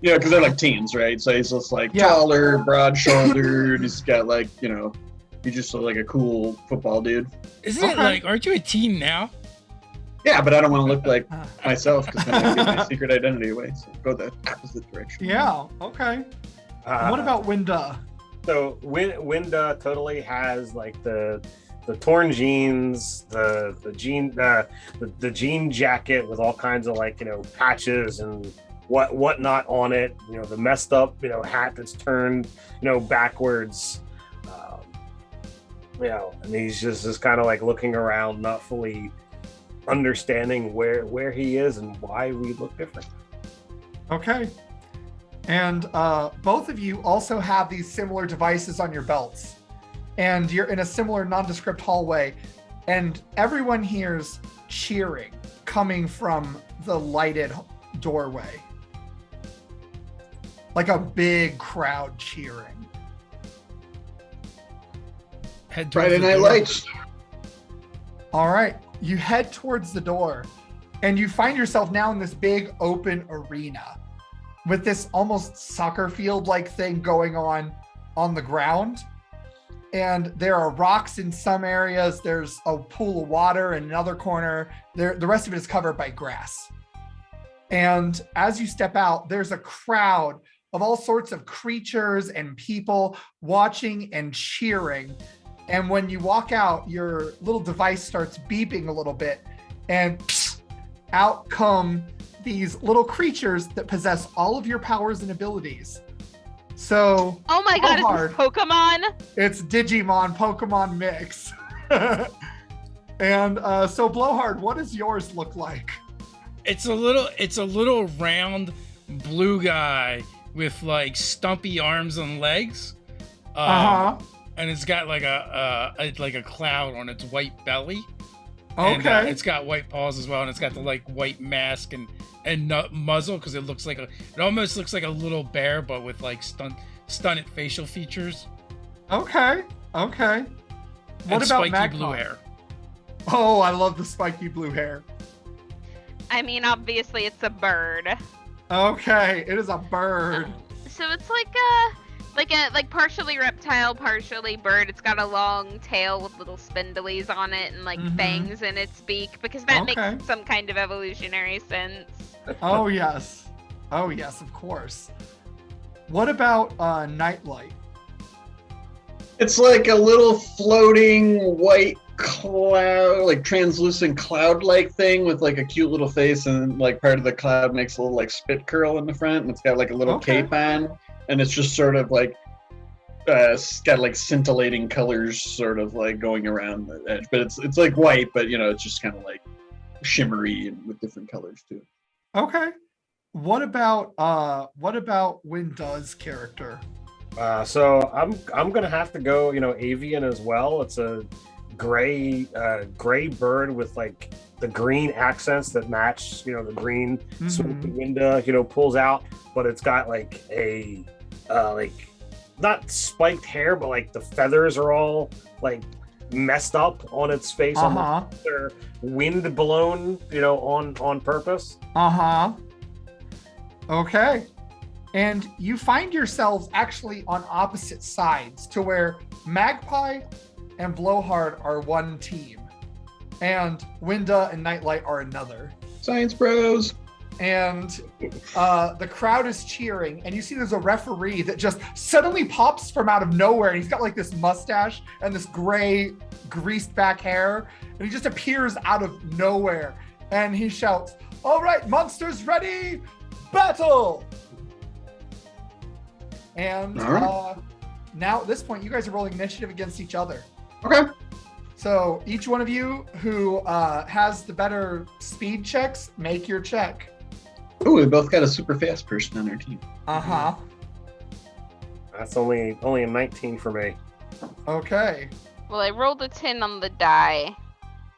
you know, because they're like teens, right? So he's just like taller, broad shouldered. He's got like, you know, he's just like a cool football dude. Isn't it like, aren't you a teen now? Yeah, but I don't want to look like myself because then I give my secret identity away. So go the opposite direction. Yeah, okay. What about Winda? So Winda totally has like the torn jeans, the jean jacket with all kinds of like, you know, patches and whatnot on it. You know, the messed up, you know, hat that's turned, you know, backwards. You know, and he's just kind of like looking around, not fully understanding where he is and why we look different. Okay. And both of you also have these similar devices on your belts, and you're in a similar nondescript hallway, and everyone hears cheering coming from the lighted doorway, like a big crowd cheering. Friday Night Lights. All right, you head towards the door, and you find yourself now in this big open arena with this almost soccer field like thing going on the ground. And there are rocks in some areas. There's a pool of water in another corner. The rest of it is covered by grass. And as you step out, there's a crowd of all sorts of creatures and people watching and cheering. And when you walk out, your little device starts beeping a little bit, and out come these little creatures that possess all of your powers and abilities. So, oh my god, it's Pokemon? It's Digimon Pokemon mix. And so Blowhard, what does yours look like? It's a little round blue guy with like stumpy arms and legs. And it's got like a cloud on its white belly. Okay. And, it's got white paws as well, and it's got the like white mask and muzzle, because it almost looks like a little bear, but with like stunted facial features. Okay. What and about spiky Magpie? blue hair? Oh, I love the spiky blue hair. I mean, obviously it's a bird. Okay, it is a bird. So it's like partially reptile, partially bird. It's got a long tail with little spindlies on it and like fangs in its beak, because that makes some kind of evolutionary sense. Oh yes, of course. What about Nightlight? It's like a little floating white cloud, like translucent cloud-like thing with like a cute little face, and like part of the cloud makes a little like spit curl in the front, and it's got like a little cape on. And it's just sort of like, it's got like scintillating colors sort of like going around the edge. But it's like white, but you know, it's just kind of like shimmery and with different colors too. Okay. What about Winda's character? So I'm gonna have to go, you know, avian as well. It's a gray bird with like the green accents that match, you know, the green swoop the Winda, you know, pulls out, but it's got like a like not spiked hair, but like the feathers are all like messed up on its face. They're wind blown, you know, on purpose. Okay. And you find yourselves actually on opposite sides, to where Magpie and Blowhard are one team, and Winda and Nightlight are another. Science bros. and the crowd is cheering, and you see there's a referee that just suddenly pops from out of nowhere, and he's got like this mustache and this gray greased back hair, and he just appears out of nowhere, and he shouts, "All right, monsters ready, battle!" And now at this point, you guys are rolling initiative against each other. Okay. So each one of you who has the better speed checks, make your check. Oh, we both got a super fast person on our team. Uh-huh. That's only a 19 for me. Okay. Well, I rolled a 10 on the die.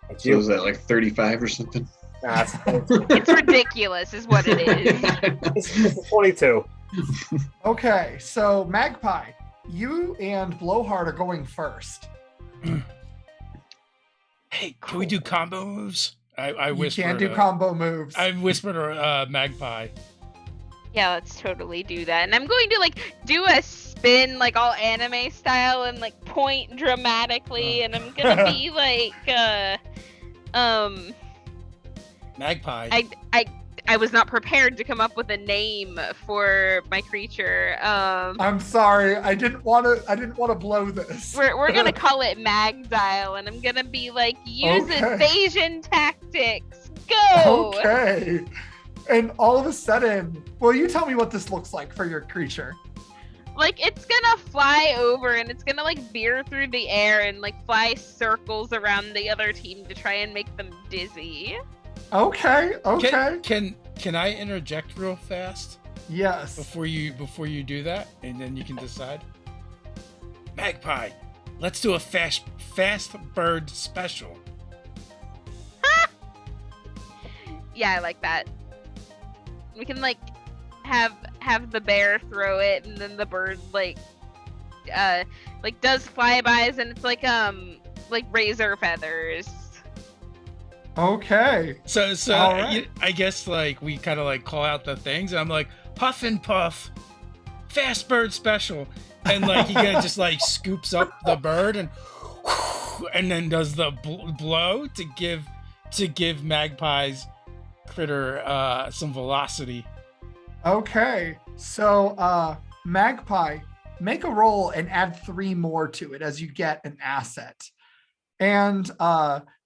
That's So was that like 35 or something? That's It's ridiculous, is what it is. it's 22. Okay, so Magpie, you and Blowhard are going first. Hey, can we do combo moves? I You whispered. can't do combo moves. I whispered to Magpie. Yeah, let's totally do that. And I'm going to like do a spin like all anime style and like point dramatically, and I'm gonna be like Magpie. I was not prepared to come up with a name for my creature. I'm sorry. I didn't want to blow this. We're gonna call it Magdile, and I'm gonna be like, use Okay. evasion tactics. Go. Okay. And all of a sudden, well, you tell me what this looks like for your creature. Like it's gonna fly over and it's gonna like veer through the air and like fly circles around the other team to try and make them dizzy. Okay. Okay. Can I interject real fast Yes. before you do that, and then you can decide? Magpie, let's do a fast bird special. Yeah, I like that. We can like have the bear throw it, and then the bird like does flybys, and it's like razor feathers. Okay. So All right. I guess like we kind of like call out the things, and I'm like Puff and Puff, fast bird special, and like he kind of just like scoops up the bird and then does the blow to give Magpie's critter some velocity. Okay. So Magpie, make a roll and add 3 more to it as you get an asset. And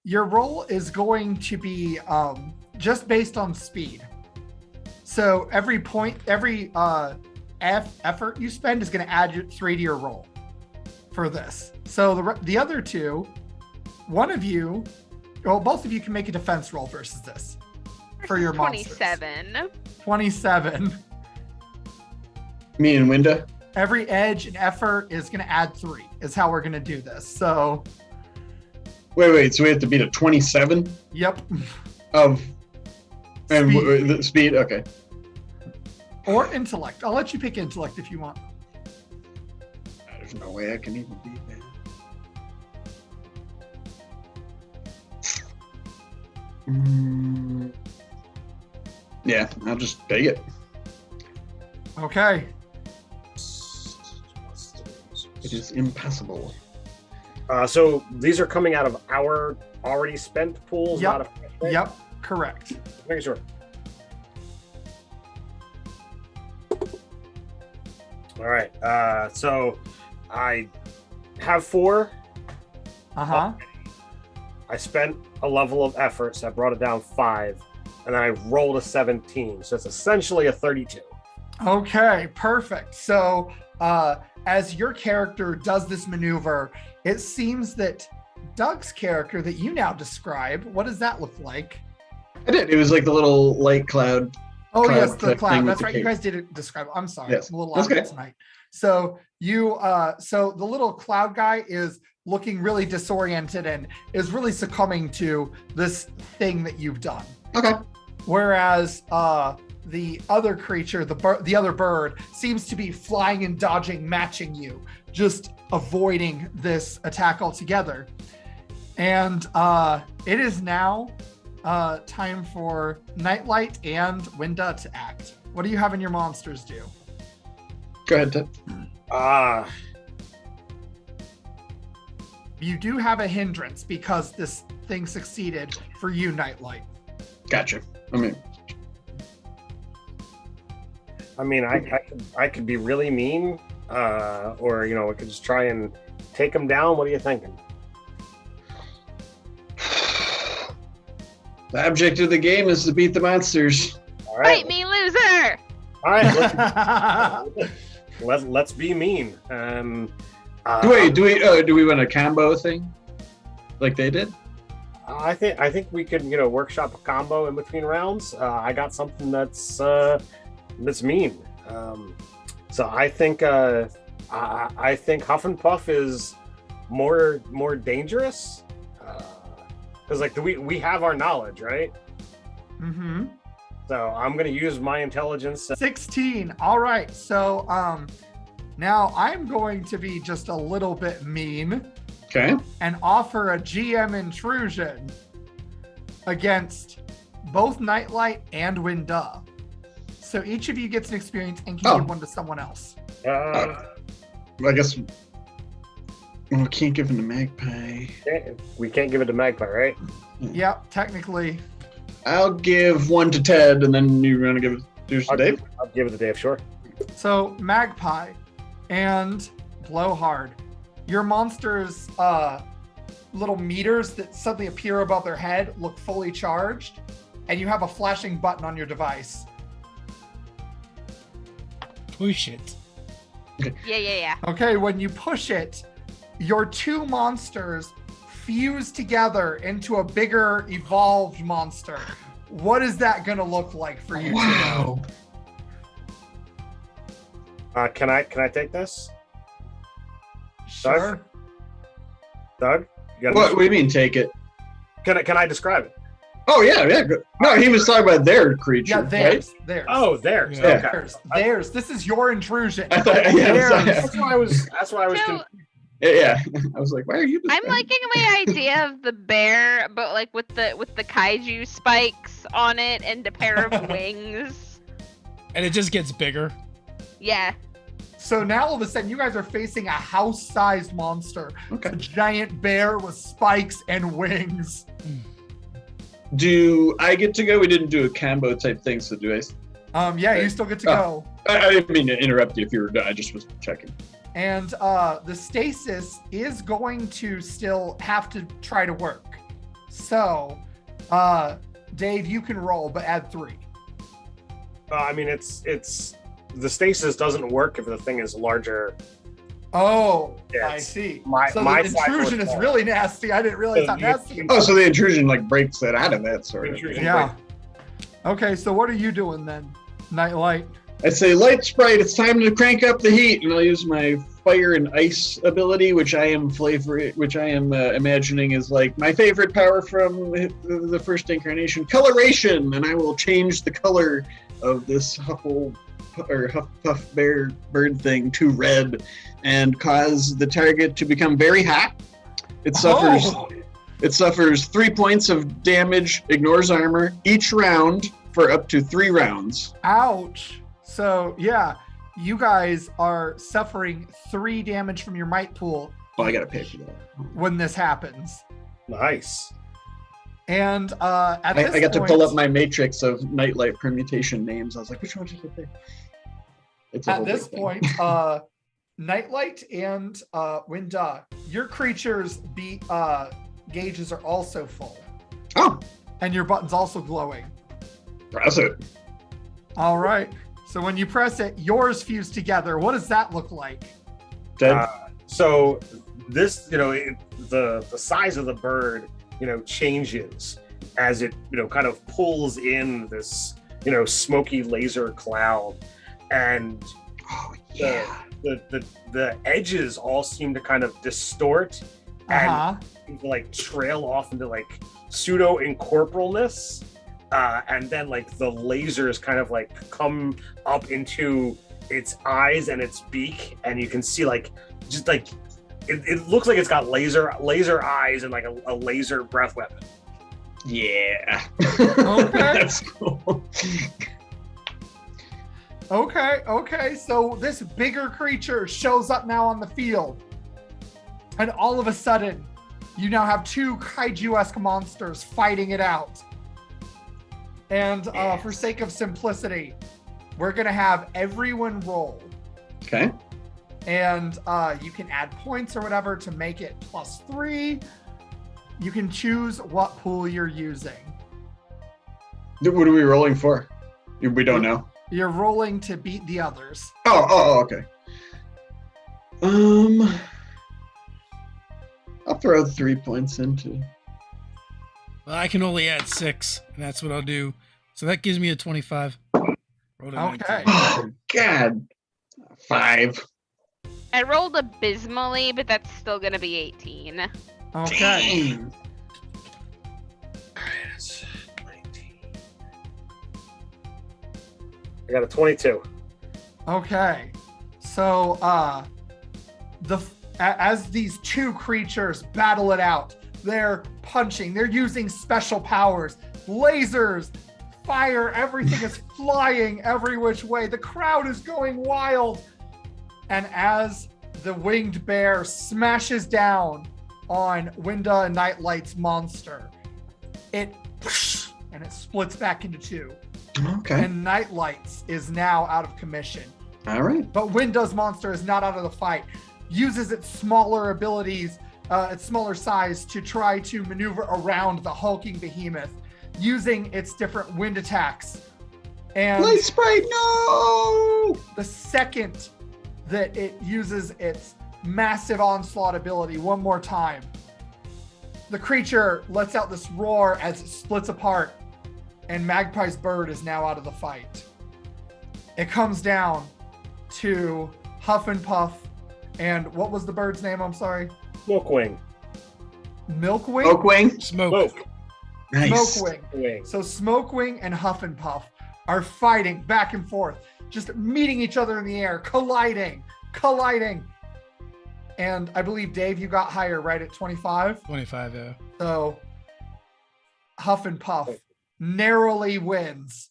your roll is going to be just based on speed. So every effort you spend is going to add 3 to your roll for this. So the other two, one of you, well, both of you can make a defense roll versus this for your monsters. 27. 27. Me and Winda. Every edge and effort is going to add 3 is how we're going to do this. So Wait. So we have to beat a 27 yep. of and Speed. the speed. Okay. Or intellect. I'll let you pick intellect if you want. There's no way I can even beat that. Yeah, I'll just take it. Okay. It is impossible. So these are coming out of our already spent pools, Yep. not of Yep. Correct. Making sure. All right. So I have 4. Uh-huh. I spent a level of effort, so I brought it down 5, and then I rolled a 17. So it's essentially a 32. Okay, perfect. So as your character does this maneuver, it seems that Doug's character that you now describe, what does that look like? I did. It was like the little light cloud. Oh, Cloud yes, the type cloud. thing with That's the right. You cape. guys did describe it. I'm sorry. Yes, I'm a little that's out of it okay. tonight. So you, so the little cloud guy is looking really disoriented and is really succumbing to this thing that you've done. Okay. Whereas the other creature, the other bird, seems to be flying and dodging, matching you, just avoiding this attack altogether. And it is now time for Nightlight and Winda to act. What are you having your monsters do? Go ahead, Ted. You do have a hindrance because this thing succeeded for you, Nightlight. Gotcha. I mean, I mean, I could be really mean, or we could just try and take him down. What are you thinking? The object of the game is to beat the monsters. All right. Fight me, loser! All right. Let's be mean. Do we want a combo thing, like they did? I think we could workshop a combo in between rounds. I got something that's mean. So I think Huff and Puff is more dangerous because we have our knowledge, right? Mm-hmm. So I'm gonna use my intelligence. 16. All right. So now I'm going to be just a little bit mean. Okay. And offer a GM intrusion against both Nightlight and Winda. So each of you gets an experience and can give one to someone else. I guess we can't give it to Magpie. We can't give it to Magpie, right? Yep, technically. I'll give one to Ted, and then you're gonna give it to Dave? I'll give it to Dave, sure. So Magpie and Blowhard, your monster's little meters that suddenly appear above their head look fully charged, and you have a flashing button on your device. Push it. Yeah. Okay, when you push it, your two monsters fuse together into a bigger evolved monster. What is that going to look like for you? Wow. Can I take this? Sure. Doug? What do you mean, take it? Can I describe it? Oh, yeah. Good. No, he was talking about their creature. Yeah, theirs. Right? Theirs. Oh, theirs. Yeah. Okay. Theirs. This is your intrusion. I thought, Theirs. That's why I was. So, yeah. I was like, why are you? I'm liking the idea of the bear, but like with the kaiju spikes on it and a pair of wings. And it just gets bigger. Yeah. So now all of a sudden you guys are facing a house-sized monster. Okay. A giant bear with spikes and wings. Do I get to go? We didn't do a combo type thing, so do I? Yeah, you still get to go. I didn't mean to interrupt you if you were done. I just was checking. And the stasis is going to still have to try to work. So, Dave, you can roll, but add 3. I mean, it's the stasis doesn't work if the thing is larger. Oh, Yeah, I see. my So my the side intrusion was is small. really nasty. I didn't realize how nasty. Oh, so the intrusion like breaks that out of that sort of. Intrusion. Yeah. Okay, so what are you doing then, Nightlight? I say, light sprite, it's time to crank up the heat, and I'll use my fire and ice ability, which I am imagining is like my favorite power from the first incarnation, coloration, and I will change the color of this Huff Puff Bear bird thing to red, and cause the target to become very hot. It suffers 3 points of damage, ignores armor each round for up to 3 rounds. Ouch. So, yeah, you guys are suffering 3 damage from your might pool Well, I gotta pay for that. when this happens. Nice. And at this I got to point, pull up my matrix of nightlight permutation names. I was like, which one should I pick? It's a at whole this big thing. point, Nightlight and Winda, your creature's gauges are also full. Oh, And your button's also glowing. press it. All right. So when you press it, yours fuse together. What does that look like? Dead. So this, the size of the bird, changes as it, kind of pulls in this, smoky laser cloud, and Oh yeah. the edges all seem to kind of distort and like trail off into like pseudo incorporalness. And then like the lasers kind of like come up into its eyes and its beak, and you can see like just like it looks like it's got laser eyes and like a laser breath weapon. Yeah. Okay. That's cool. Okay. So this bigger creature shows up now on the field. And all of a sudden, you now have 2 kaiju-esque monsters fighting it out. And for sake of simplicity, we're going to have everyone roll. Okay. And you can add points or whatever to make it +3. You can choose what pool you're using. What are we rolling for? We don't know. You're rolling to beat the others. Oh, okay. I'll throw 3 points into. Well, I can only add 6, and that's what I'll do. So that gives me a 25. Rolled a Okay. 19. Oh God. 5. I rolled abysmally, but that's still gonna be 18. Okay. Dang. I got a 22. Okay. So as these two creatures battle it out, they're punching, they're using special powers, lasers, fire, everything is flying every which way. The crowd is going wild. And as the winged bear smashes down on Winda and Nightlight's monster, it splits back into 2. Okay. And Nightlight's is now out of commission. All right. But Winda's monster is not out of the fight. Uses its smaller abilities, its smaller size to try to maneuver around the hulking behemoth, using its different wind attacks. And Light Sprite, no! the second that it uses its massive onslaught ability one more time, the creature lets out this roar as it splits apart, and Magpie's bird is now out of the fight. It comes down to Huff and Puff, and what was the bird's name? I'm sorry. Milkwing. Milkwing? Oakwing. Smoke. Nice. Smokewing. So Smokewing and Huff and Puff are fighting back and forth, just meeting each other in the air, colliding. And I believe, Dave, you got higher, right, at 25? 25, yeah. So Huff and Puff narrowly wins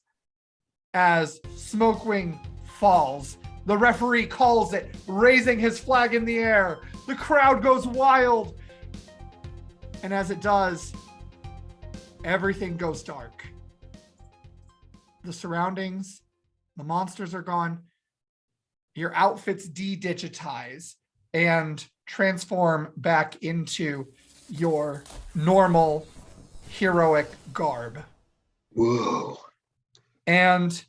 as Smokewing falls. The referee calls it, raising his flag in the air. The crowd goes wild. And as it does, everything goes dark. The surroundings, the monsters are gone. Your outfits de-digitize and transform back into your normal heroic garb. Whoa. And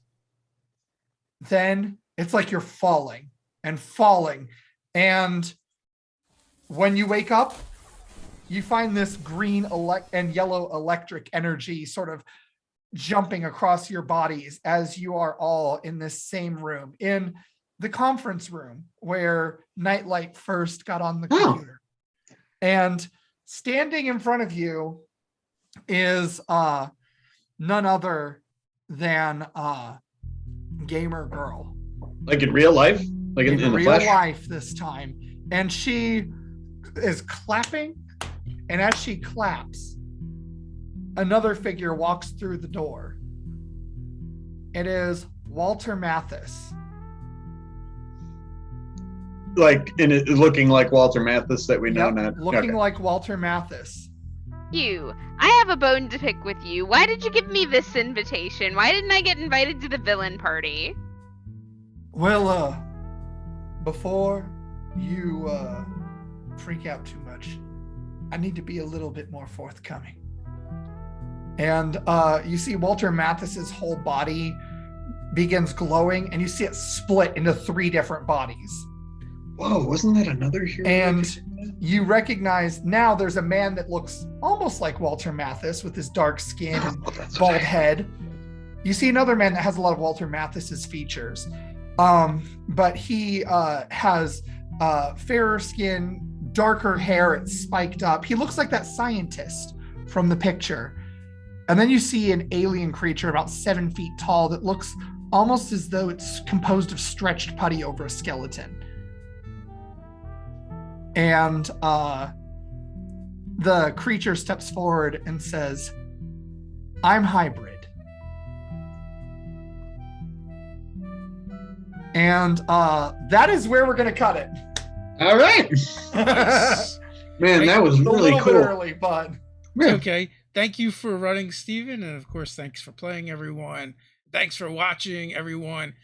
then it's like you're falling and falling. And when you wake up, you find this green and yellow electric energy sort of jumping across your bodies as you are all in this same room, in the conference room where Nightlight first got on the computer. And standing in front of you is none other than Gamer Girl. Like in real life? Like in the real flesh? life this time. And she is clapping, and as she claps, another figure walks through the door. It is Walter Mathis. Like in it looking like Walter Mathis that we know now. Looking like Walter Mathis. I have a bone to pick with you. Why did you give me this invitation? Why didn't I get invited to the villain party? Well, before you freak out too much, I need to be a little bit more forthcoming. And you see Walter Mathis's whole body begins glowing, and you see it split into 3 different bodies. Whoa, wasn't that another hero? And you recognize now there's a man that looks almost like Walter Mathis with his dark skin and bald head. You see another man that has a lot of Walter Mathis's features. But he has fairer skin, darker hair, it's spiked up. He looks like that scientist from the picture. And then you see an alien creature about 7 feet tall that looks almost as though it's composed of stretched putty over a skeleton. And the creature steps forward and says, "I'm hybrid." And that is where we're going to cut it. All right. Man, that was really a little cool. bit early, but Okay. Thank you for running, Steven. And of course, thanks for playing, everyone. Thanks for watching, everyone.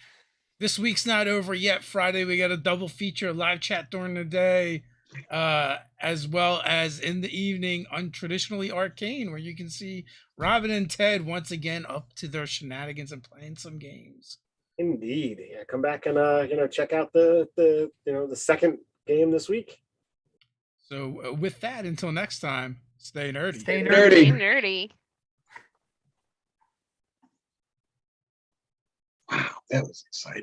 This week's not over yet. Friday, we got a double feature live chat during the day, as well as in the evening on Traditionally Arcane, where you can see Robin and Ted once again up to their shenanigans and playing some games. Indeed. Yeah, come back and check out the second game this week. So with that, until next time, stay nerdy. Stay nerdy. Stay nerdy. Wow, that was exciting.